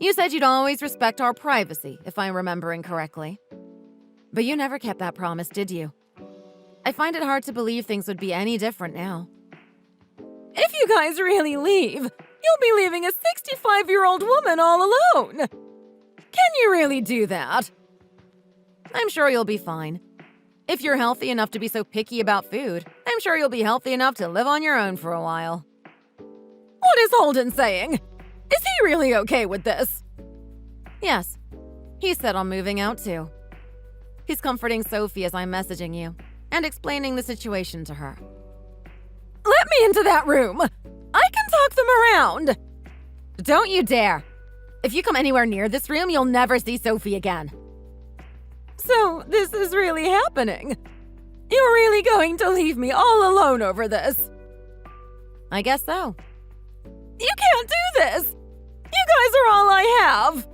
You said you'd always respect our privacy, if I'm remembering correctly. But you never kept that promise, did you? I find it hard to believe things would be any different now. If you guys really leave, you'll be leaving a 65-year-old woman all alone. Can you really do that? I'm sure you'll be fine. If you're healthy enough to be so picky about food, I'm sure you'll be healthy enough to live on your own for a while. What is Holden saying? Is he really okay with this? Yes. He said on moving out too. He's comforting Sophie as I'm messaging you, and explaining the situation to her. Let me into that room! I can talk them around! Don't you dare! If you come anywhere near this room, you'll never see Sophie again. So, this is really happening? You're really going to leave me all alone over this? I guess so. You can't do this! You guys are all I have!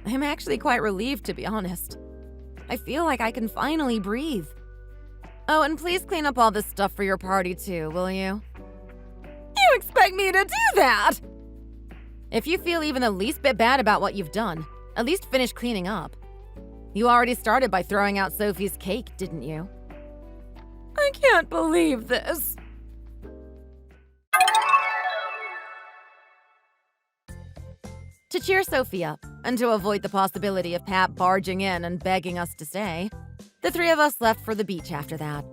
I'm actually quite relieved, to be honest. I feel like I can finally breathe. Oh, and please clean up all this stuff for your party too, will you? You expect me to do that? If you feel even the least bit bad about what you've done, at least finish cleaning up. You already started by throwing out Sophie's cake, didn't you? I can't believe this. To cheer Sophie up, and to avoid the possibility of Pat barging in and begging us to stay, the three of us left for the beach after that.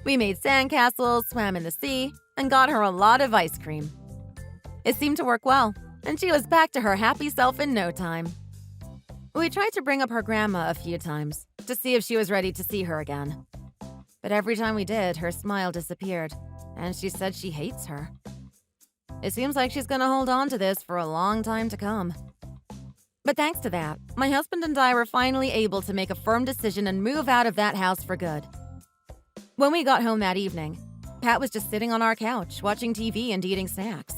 We made sandcastles, swam in the sea, and got her a lot of ice cream. It seemed to work well, and she was back to her happy self in no time. We tried to bring up her grandma a few times, to see if she was ready to see her again. But every time we did, her smile disappeared, and she said she hates her. It seems like she's gonna hold on to this for a long time to come. But thanks to that, my husband and I were finally able to make a firm decision and move out of that house for good. When we got home that evening, Pat was just sitting on our couch, watching TV and eating snacks.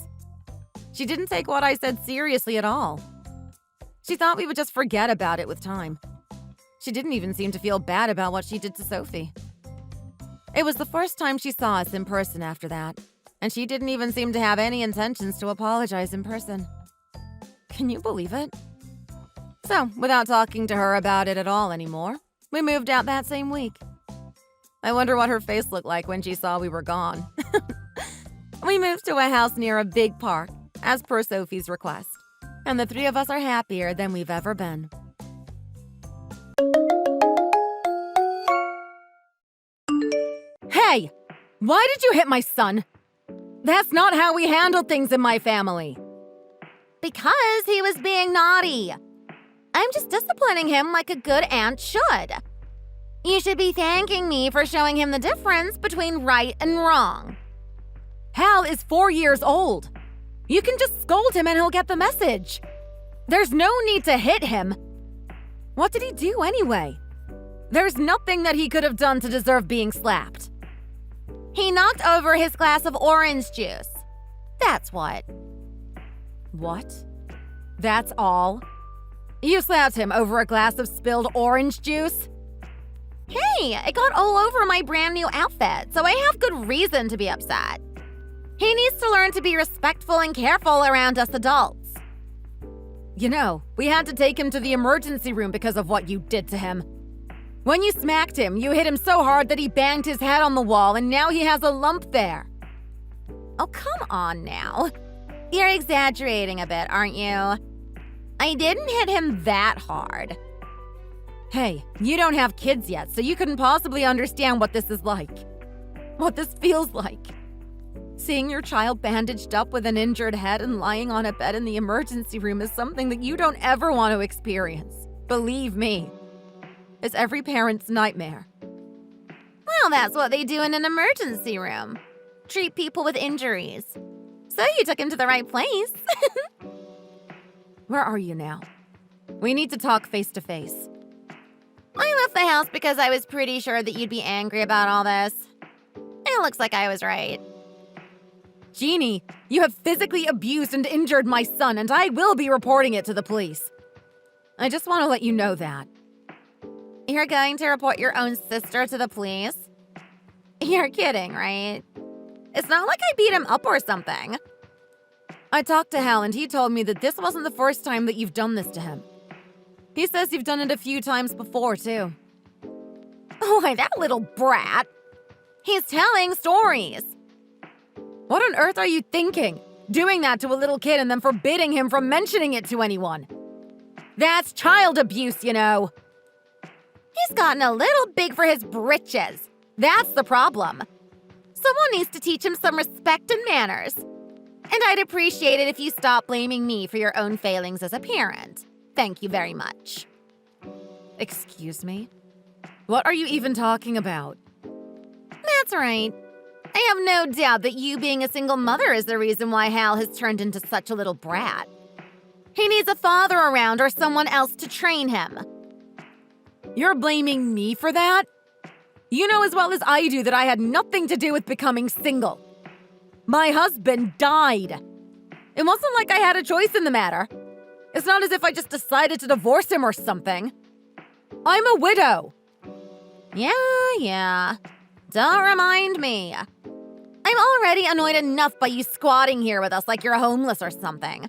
She didn't take what I said seriously at all. She thought we would just forget about it with time. She didn't even seem to feel bad about what she did to Sophie. It was the first time she saw us in person after that, and she didn't even seem to have any intentions to apologize in person. Can you believe it? So, without talking to her about it at all anymore, we moved out that same week. I wonder what her face looked like when she saw we were gone. We moved to a house near a big park, as per Sophie's request, and the three of us are happier than we've ever been. Hey! Why did you hit my son? That's not how we handle things in my family. Because he was being naughty. I'm just disciplining him like a good aunt should. You should be thanking me for showing him the difference between right and wrong. Hal is 4 years old. You can just scold him and he'll get the message. There's no need to hit him. What did he do anyway? There's nothing that he could have done to deserve being slapped. He knocked over his glass of orange juice. That's what. What? That's all? You slapped him over a glass of spilled orange juice? Hey, it got all over my brand new outfit, so I have good reason to be upset. He needs to learn to be respectful and careful around us adults. You know, we had to take him to the emergency room because of what you did to him. When you smacked him, you hit him so hard that he banged his head on the wall and now he has a lump there. Oh, come on now. You're exaggerating a bit, aren't you? I didn't hit him that hard. Hey, you don't have kids yet, so you couldn't possibly understand what this is like. What this feels like. Seeing your child bandaged up with an injured head and lying on a bed in the emergency room is something that you don't ever want to experience. Believe me. It's every parent's nightmare. Well, that's what they do in an emergency room. Treat people with injuries. So you took him to the right place. Where are you now? We need to talk face to face. I left the house because I was pretty sure that you'd be angry about all this. It looks like I was right. Jeannie, you have physically abused and injured my son, and I will be reporting it to the police. I just want to let you know that. You're going to report your own sister to the police? You're kidding, right? It's not like I beat him up or something. I talked to Hal and he told me that this wasn't the first time that you've done this to him. He says you've done it a few times before, too. Why, that little brat. He's telling stories. What on earth are you thinking? Doing that to a little kid and then forbidding him from mentioning it to anyone. That's child abuse, you know. He's gotten a little big for his britches. That's the problem. Someone needs to teach him some respect and manners. And I'd appreciate it if you stop blaming me for your own failings as a parent. Thank you very much. Excuse me? What are you even talking about? That's right. I have no doubt that you being a single mother is the reason why Hal has turned into such a little brat. He needs a father around or someone else to train him. You're blaming me for that? You know as well as I do that I had nothing to do with becoming single. My husband died. It wasn't like I had a choice in the matter. It's not as if I just decided to divorce him or something. I'm a widow. Yeah. Don't remind me. I'm already annoyed enough by you squatting here with us like you're homeless or something.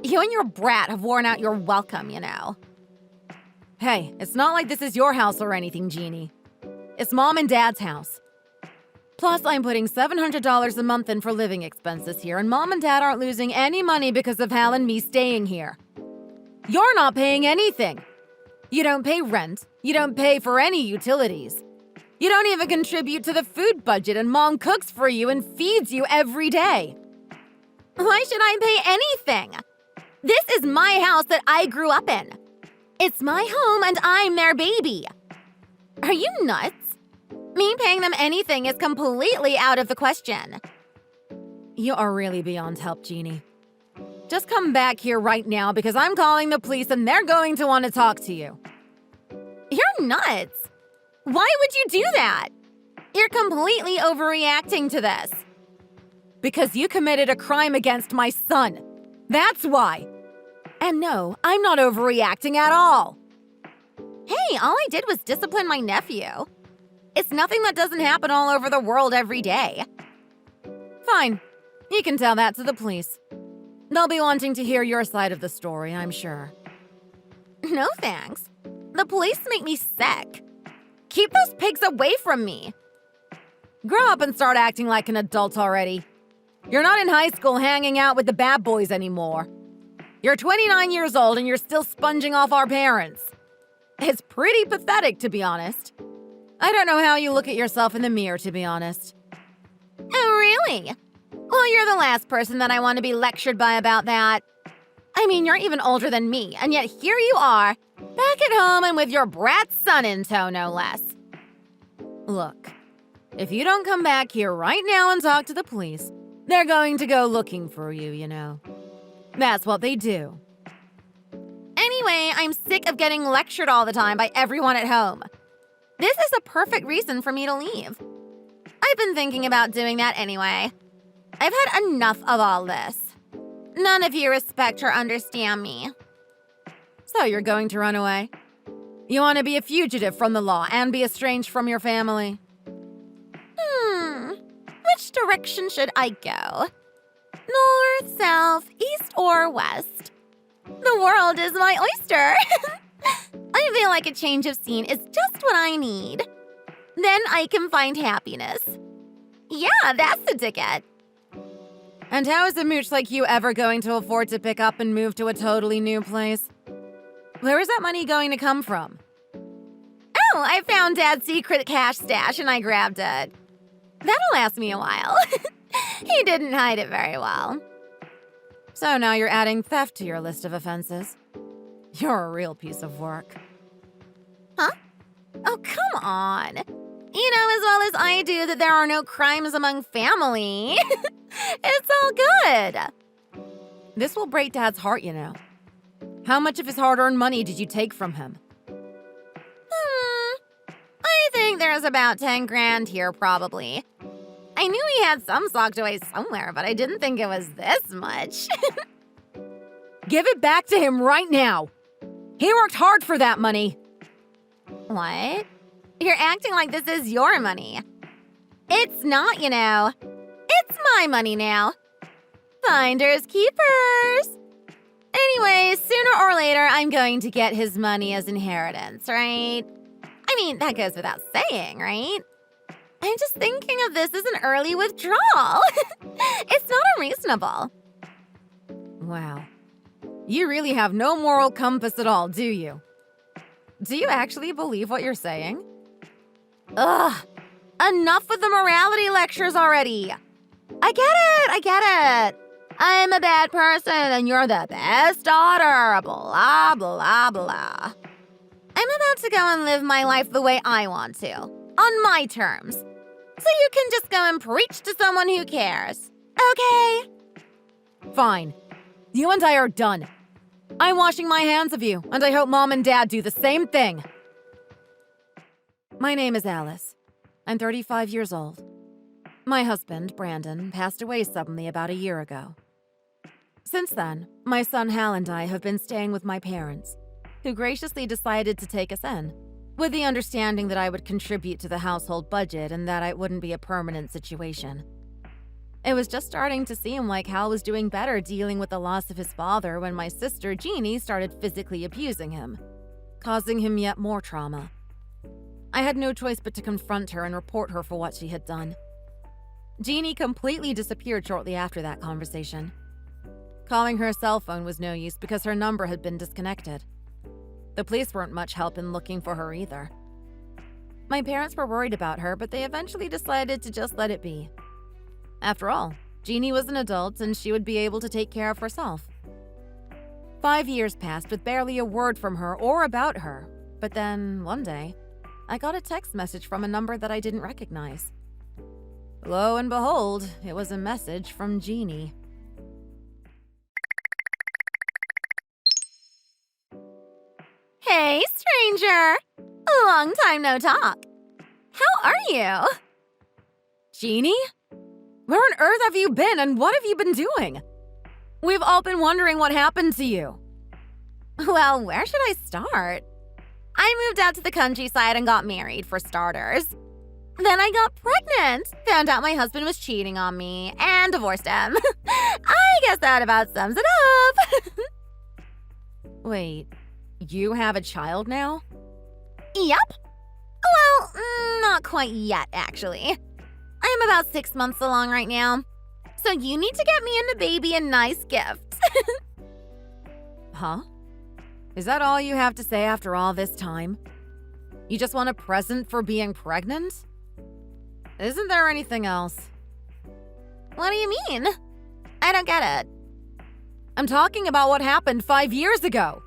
You and your brat have worn out your welcome, you know. Hey, it's not like this is your house or anything, Jeannie. It's Mom and Dad's house. Plus, I'm putting $700 a month in for living expenses here, and Mom and Dad aren't losing any money because of Hal and me staying here. You're not paying anything. You don't pay rent. You don't pay for any utilities. You don't even contribute to the food budget, and Mom cooks for you and feeds you every day. Why should I pay anything? This is my house that I grew up in. It's my home and I'm their baby. Are you nuts? Me paying them anything is completely out of the question. You are really beyond help, Jeannie. Just come back here right now because I'm calling the police and they're going to want to talk to you. You're nuts. Why would you do that? You're completely overreacting to this. Because you committed a crime against my son. That's why. And no, I'm not overreacting at all. Hey, all I did was discipline my nephew. It's nothing that doesn't happen all over the world every day. Fine. You can tell that to the police. They'll be wanting to hear your side of the story, I'm sure. No thanks. The police make me sick. Keep those pigs away from me. Grow up and start acting like an adult already. You're not in high school hanging out with the bad boys anymore. You're 29 years old and you're still sponging off our parents. It's pretty pathetic, to be honest. I don't know how you look at yourself in the mirror, to be honest. Oh, really? Well, you're the last person that I want to be lectured by about that. I mean, you're even older than me, and yet here you are, back at home and with your brat son in tow, no less. Look, if you don't come back here right now and talk to the police, they're going to go looking for you, you know. That's what they do. Anyway, I'm sick of getting lectured all the time by everyone at home. This is a perfect reason for me to leave. I've been thinking about doing that anyway. I've had enough of all this. None of you respect or understand me. So you're going to run away? You want to be a fugitive from the law and be estranged from your family? Which direction should I go? North, south, east, or west? The world is my oyster. I feel like a change of scene is just what I need. Then I can find happiness. Yeah, that's the ticket. And how is a mooch like you ever going to afford to pick up and move to a totally new place? Where is that money going to come from? Oh, I found Dad's secret cash stash and I grabbed it. That'll last me a while. He didn't hide it very well. So now you're adding theft to your list of offenses. You're a real piece of work. Huh? Oh, come on. You know as well as I do that there are no crimes among family. It's all good. This will break Dad's heart, you know. How much of his hard-earned money did you take from him? I think there's about 10 grand here, probably. I knew he had some socked away somewhere, but I didn't think it was this much. Give it back to him right now. He worked hard for that money. What? You're acting like this is your money. It's not, you know. It's my money now. Finders keepers. Anyway, sooner or later, I'm going to get his money as inheritance, right? I mean, that goes without saying, right? I'm just thinking of this as an early withdrawal. It's not unreasonable. Wow. You really have no moral compass at all, do you? Do you actually believe what you're saying? Ugh. Enough with the morality lectures already. I get it. I'm a bad person and you're the best daughter, blah, blah, blah. I'm about to go and live my life the way I want to, on my terms. So you can just go and preach to someone who cares, okay? Fine. You and I are done. I'm washing my hands of you, and I hope Mom and Dad do the same thing. My name is Alice. I'm 35 years old. My husband, Brandon, passed away suddenly about a year ago. Since then, my son Hal and I have been staying with my parents, who graciously decided to take us in, with the understanding that I would contribute to the household budget and that it wouldn't be a permanent situation. It was just starting to seem like Hal was doing better dealing with the loss of his father when my sister Jeannie started physically abusing him, causing him yet more trauma. I had no choice but to confront her and report her for what she had done. Jeannie completely disappeared shortly after that conversation. Calling her cell phone was no use because her number had been disconnected. The police weren't much help in looking for her either. My parents were worried about her, but they eventually decided to just let it be. After all, Jeannie was an adult and she would be able to take care of herself. 5 years passed with barely a word from her or about her, but then, one day, I got a text message from a number that I didn't recognize. Lo and behold, it was a message from Jeannie. Hey, stranger! Long time no talk. How are you? Jeannie? Where on earth have you been and what have you been doing? We've all been wondering what happened to you. Well, where should I start? I moved out to the countryside and got married, for starters. Then I got pregnant, found out my husband was cheating on me, and divorced him. I guess that about sums it up. Wait, you have a child now? Yep. Well, not quite yet, actually. I am about 6 months along right now. So you need to get me and the baby a nice gift. Huh? Is that all you have to say after all this time? You just want a present for being pregnant? Isn't there anything else? What do you mean? I don't get it. I'm talking about what happened 5 years ago.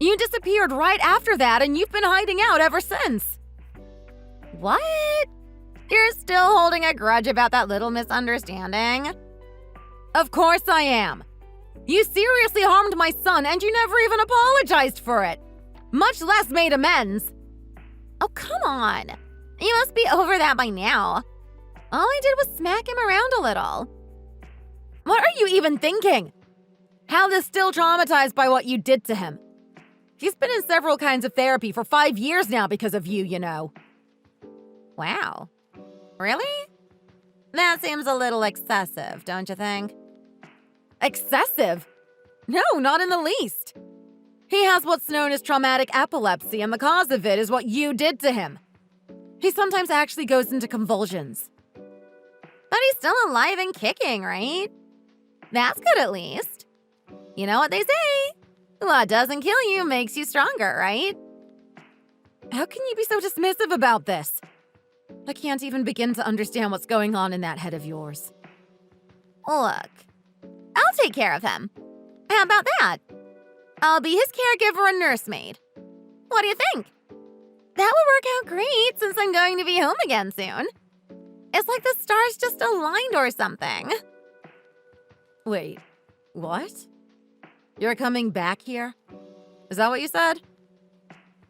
You disappeared right after that and you've been hiding out ever since. What? You're still holding a grudge about that little misunderstanding? Of course I am. You seriously harmed my son and you never even apologized for it, much less made amends. Oh, come on. You must be over that by now. All I did was smack him around a little. What are you even thinking? Hal is still traumatized by what you did to him. He's been in several kinds of therapy for 5 years now because of you, you know. Wow. Really? That seems a little excessive, don't you think? Excessive? No, not in the least. He has what's known as traumatic epilepsy, and the cause of it is what you did to him. He sometimes actually goes into convulsions. But he's still alive and kicking, right? That's good at least. You know what they say? What doesn't kill you makes you stronger, right? How can you be so dismissive about this? I can't even begin to understand what's going on in that head of yours. Look, I'll take care of him. How about that? I'll be his caregiver and nursemaid. What do you think? That would work out great since I'm going to be home again soon. It's like the stars just aligned or something. Wait, what? You're coming back here? Is that what you said?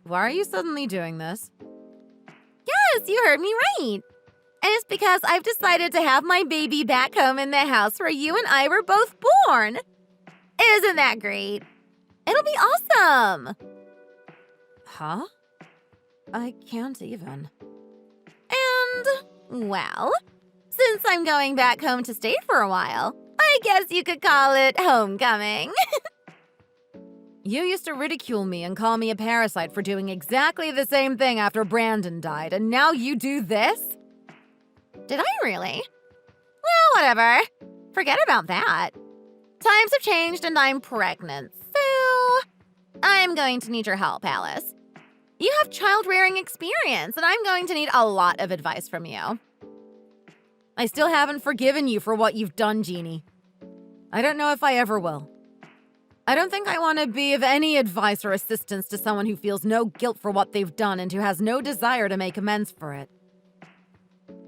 Why are you suddenly doing this? Yes, you heard me right. And it's because I've decided to have my baby back home in the house where you and I were both born. Isn't that great? It'll be awesome. Huh? I can't even. And, well, since I'm going back home to stay for a while, I guess you could call it homecoming. You used to ridicule me and call me a parasite for doing exactly the same thing after Brandon died, and now you do this? Did I really? Well, whatever. Forget about that. Times have changed and I'm pregnant, so I'm going to need your help, Alice. You have child-rearing experience, and I'm going to need a lot of advice from you. I still haven't forgiven you for what you've done, Jeannie. I don't know if I ever will. I don't think I want to be of any advice or assistance to someone who feels no guilt for what they've done and who has no desire to make amends for it.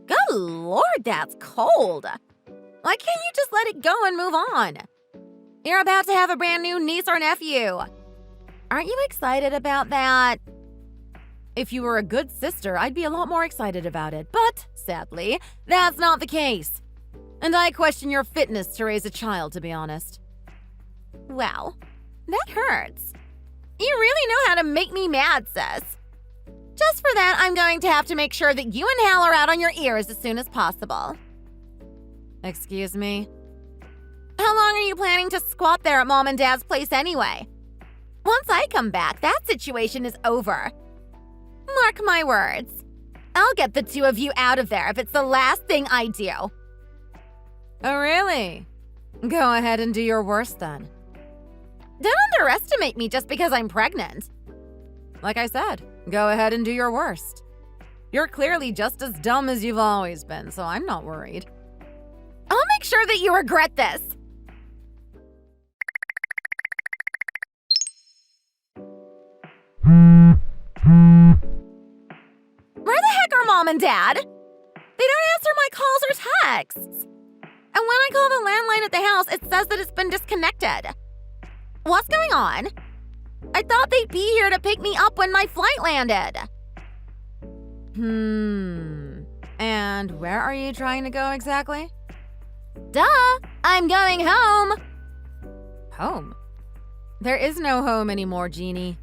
Good Lord, that's cold. Why can't you just let it go and move on? You're about to have a brand new niece or nephew. Aren't you excited about that? If you were a good sister, I'd be a lot more excited about it. But, sadly, that's not the case. And I question your fitness to raise a child, to be honest. Wow, that hurts. You really know how to make me mad, sis. Just for that, I'm going to have to make sure that you and Hal are out on your ears as soon as possible. Excuse me? How long are you planning to squat there at Mom and Dad's place anyway? Once I come back, that situation is over. Mark my words. I'll get the two of you out of there if it's the last thing I do. Oh, really? Go ahead and do your worst then. Don't underestimate me just because I'm pregnant. Like I said, go ahead and do your worst. You're clearly just as dumb as you've always been, so I'm not worried. I'll make sure that you regret this. Where the heck are Mom and Dad? They don't answer my calls or texts. And when I call the landline at the house, it says that it's been disconnected. What's going on? I thought they'd be here to pick me up when my flight landed. And where are you trying to go exactly? Duh! I'm going home! Home? There is no home anymore, Jeannie.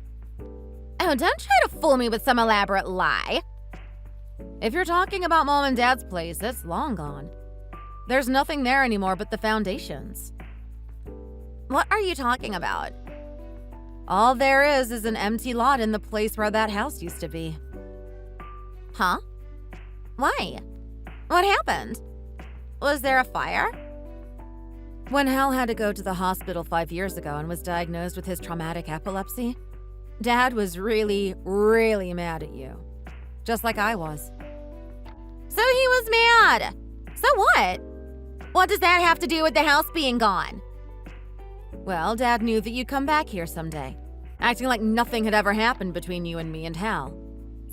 Oh, don't try to fool me with some elaborate lie. If you're talking about Mom and Dad's place, it's long gone. There's nothing there anymore but the foundations. What are you talking about? All there is an empty lot in the place where that house used to be. Huh? Why? What happened? Was there a fire? When Hal had to go to the hospital 5 years ago and was diagnosed with his traumatic epilepsy, Dad was really, really mad at you. Just like I was. So he was mad. So what? What does that have to do with the house being gone? Well, Dad knew that you'd come back here someday, acting like nothing had ever happened between you and me and Hal.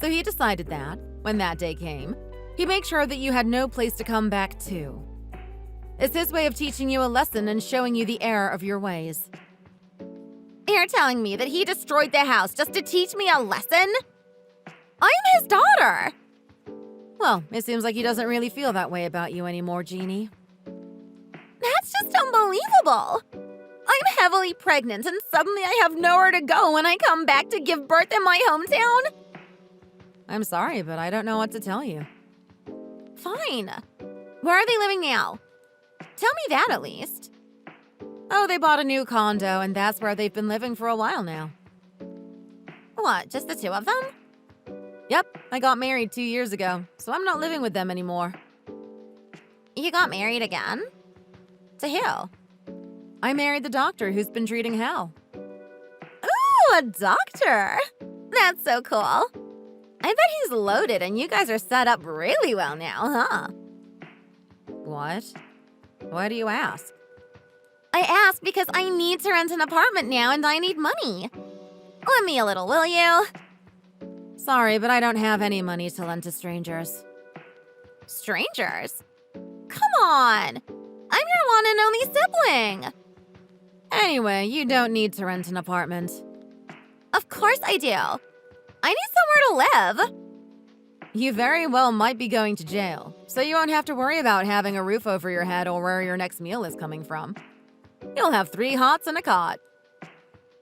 So he decided that, when that day came, he'd make sure that you had no place to come back to. It's his way of teaching you a lesson and showing you the error of your ways. You're telling me that he destroyed the house just to teach me a lesson? I'm his daughter! Well, it seems like he doesn't really feel that way about you anymore, Jeannie. That's just unbelievable! I'm heavily pregnant and suddenly I have nowhere to go when I come back to give birth in my hometown? I'm sorry, but I don't know what to tell you. Fine. Where are they living now? Tell me that at least. Oh, they bought a new condo, and that's where they've been living for a while now. What, just the two of them? Yep, I got married 2 years ago, so I'm not living with them anymore. You got married again? To who? I married the doctor who's been treating Hal. Ooh, a doctor! That's so cool. I bet he's loaded and you guys are set up really well now, huh? What? Why do you ask? I ask because I need to rent an apartment now and I need money. Lend me a little, will you? Sorry, but I don't have any money to lend to strangers. Strangers? Come on! I'm your one and only sibling! Anyway, you don't need to rent an apartment. Of course I do. I need somewhere to live. You very well might be going to jail, so you won't have to worry about having a roof over your head or where your next meal is coming from. You'll have 3 hots and a cot.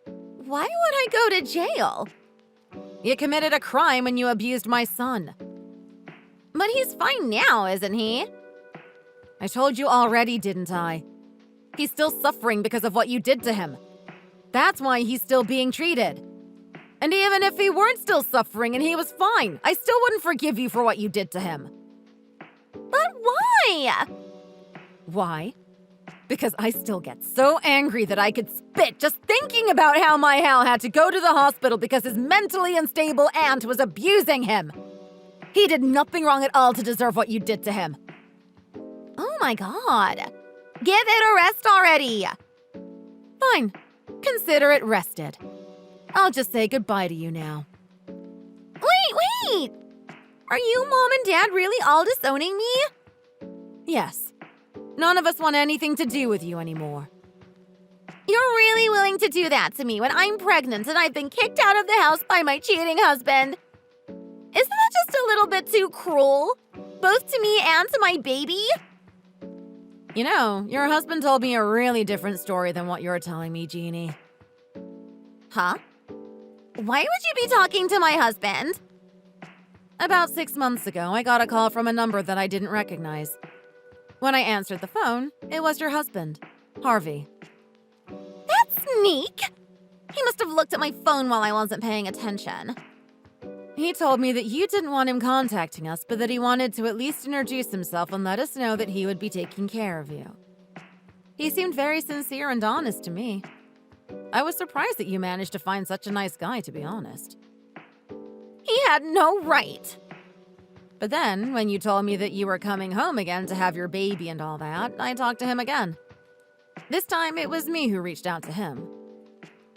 Why would I go to jail? You committed a crime when you abused my son. But he's fine now, isn't he? I told you already, didn't I? He's still suffering because of what you did to him. That's why he's still being treated. And even if he weren't still suffering and he was fine, I still wouldn't forgive you for what you did to him. But why? Why? Because I still get so angry that I could spit just thinking about how my Hal had to go to the hospital because his mentally unstable aunt was abusing him. He did nothing wrong at all to deserve what you did to him. Oh my god. Give it a rest already. Fine. Consider it rested. I'll just say goodbye to you now. Wait! Are you, Mom, and Dad really all disowning me? Yes. None of us want anything to do with you anymore. You're really willing to do that to me when I'm pregnant and I've been kicked out of the house by my cheating husband? Isn't that just a little bit too cruel? Both to me and to my baby? You know, your husband told me a really different story than what you're telling me, Jeannie. Huh? Why would you be talking to my husband? About 6 months ago, I got a call from a number that I didn't recognize. When I answered the phone, it was your husband, Harvey. That sneak! He must have looked at my phone while I wasn't paying attention. He told me that you didn't want him contacting us, but that he wanted to at least introduce himself and let us know that he would be taking care of you. He seemed very sincere and honest to me. I was surprised that you managed to find such a nice guy, to be honest. He had no right. But then, when you told me that you were coming home again to have your baby and all that, I talked to him again. This time, it was me who reached out to him.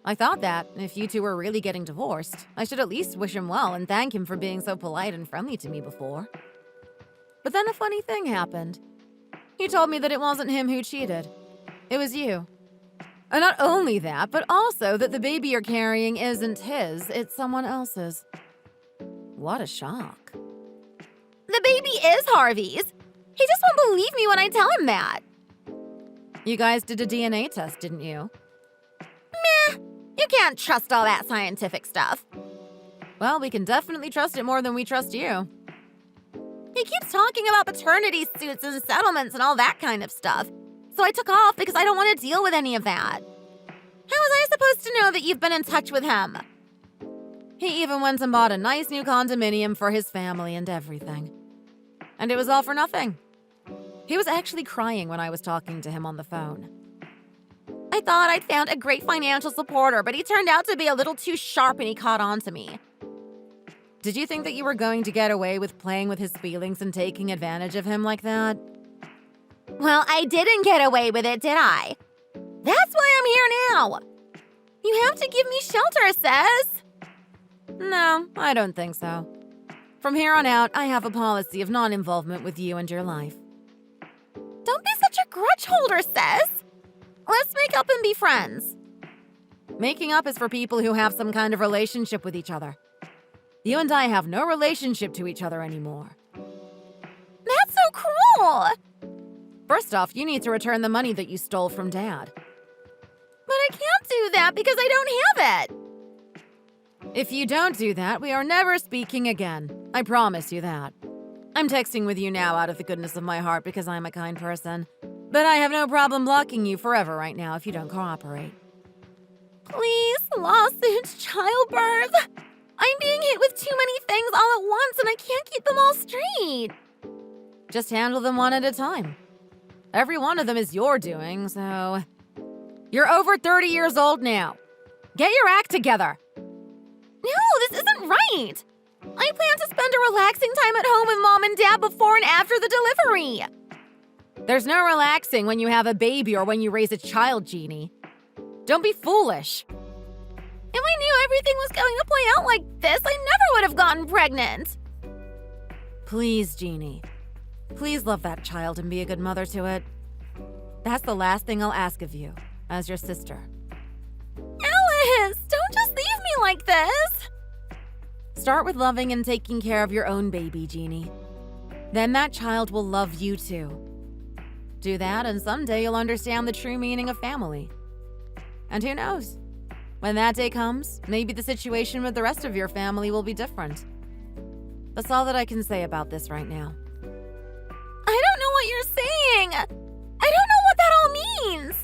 I thought that, if you two were really getting divorced, I should at least wish him well and thank him for being so polite and friendly to me before. But then a funny thing happened. He told me that it wasn't him who cheated. It was you. And not only that, but also that the baby you're carrying isn't his, it's someone else's. What a shock. The baby is Harvey's. He just won't believe me when I tell him that. You guys did a DNA test, didn't you? Meh. You can't trust all that scientific stuff. Well, we can definitely trust it more than we trust you. He keeps talking about paternity suits and settlements and all that kind of stuff. So I took off because I don't want to deal with any of that. How was I supposed to know that you've been in touch with him? He even went and bought a nice new condominium for his family and everything. And it was all for nothing. He was actually crying when I was talking to him on the phone. I thought I'd found a great financial supporter, but he turned out to be a little too sharp and he caught on to me. Did you think that you were going to get away with playing with his feelings and taking advantage of him like that? Well, I didn't get away with it, did I? That's why I'm here now. You have to give me shelter, Says. No, I don't think so. From here on out, I have a policy of non-involvement with you and your life. Don't be such a grudge holder, Says. Let's make up and be friends. Making up is for people who have some kind of relationship with each other. You and I have no relationship to each other anymore. That's so cruel. First off, you need to return the money that you stole from Dad. But I can't do that because I don't have it. If you don't do that, we are never speaking again. I promise you that. I'm texting with you now out of the goodness of my heart because I'm a kind person. But I have no problem blocking you forever right now if you don't cooperate. Please, lawsuits, childbirth. I'm being hit with too many things all at once and I can't keep them all straight. Just handle them one at a time. Every one of them is your doing, so... You're over 30 years old now. Get your act together. No, this isn't right. I plan to spend a relaxing time at home with Mom and Dad before and after the delivery. There's no relaxing when you have a baby or when you raise a child, Jeannie. Don't be foolish. If I knew everything was going to play out like this, I never would have gotten pregnant. Please, Jeannie. Please love that child and be a good mother to it. That's the last thing I'll ask of you, as your sister. Alice, don't just leave me like this. Start with loving and taking care of your own baby, Jeannie. Then that child will love you too. Do that and someday you'll understand the true meaning of family. And who knows? When that day comes, maybe the situation with the rest of your family will be different. That's all that I can say about this right now. I don't know what you're saying. I don't know what that all means.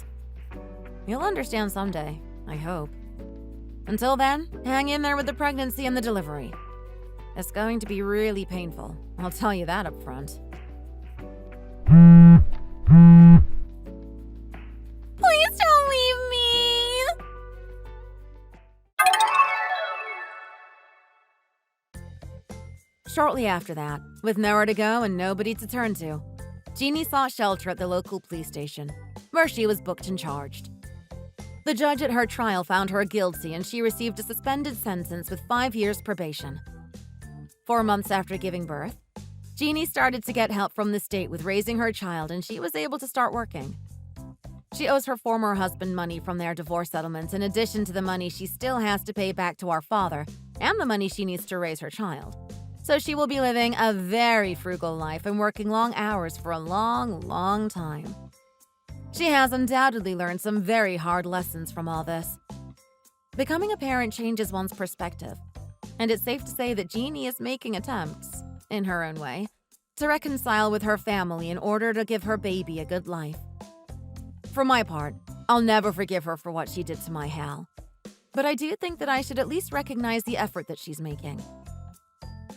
You'll understand someday, I hope. Until then, hang in there with the pregnancy and the delivery. It's going to be really painful, I'll tell you that up front. Please don't leave me. Shortly after that, with nowhere to go and nobody to turn to, Jeannie sought shelter at the local police station, where she was booked and charged. The judge at her trial found her guilty and she received a suspended sentence with 5 years probation. 4 months after giving birth, Jeannie started to get help from the state with raising her child and she was able to start working. She owes her former husband money from their divorce settlement in addition to the money she still has to pay back to our father and the money she needs to raise her child. So she will be living a very frugal life and working long hours for a long, long time. She has undoubtedly learned some very hard lessons from all this. Becoming a parent changes one's perspective, and it's safe to say that Jeannie is making attempts, in her own way, to reconcile with her family in order to give her baby a good life. For my part, I'll never forgive her for what she did to my Hal. But I do think that I should at least recognize the effort that she's making.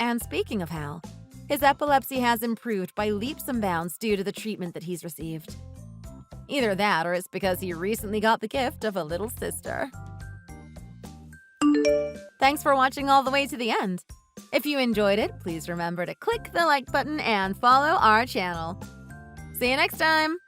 And speaking of Hal, his epilepsy has improved by leaps and bounds due to the treatment that he's received. Either that or it's because he recently got the gift of a little sister. Thanks for watching all the way to the end. If you enjoyed it, please remember to click the like button and follow our channel. See you next time!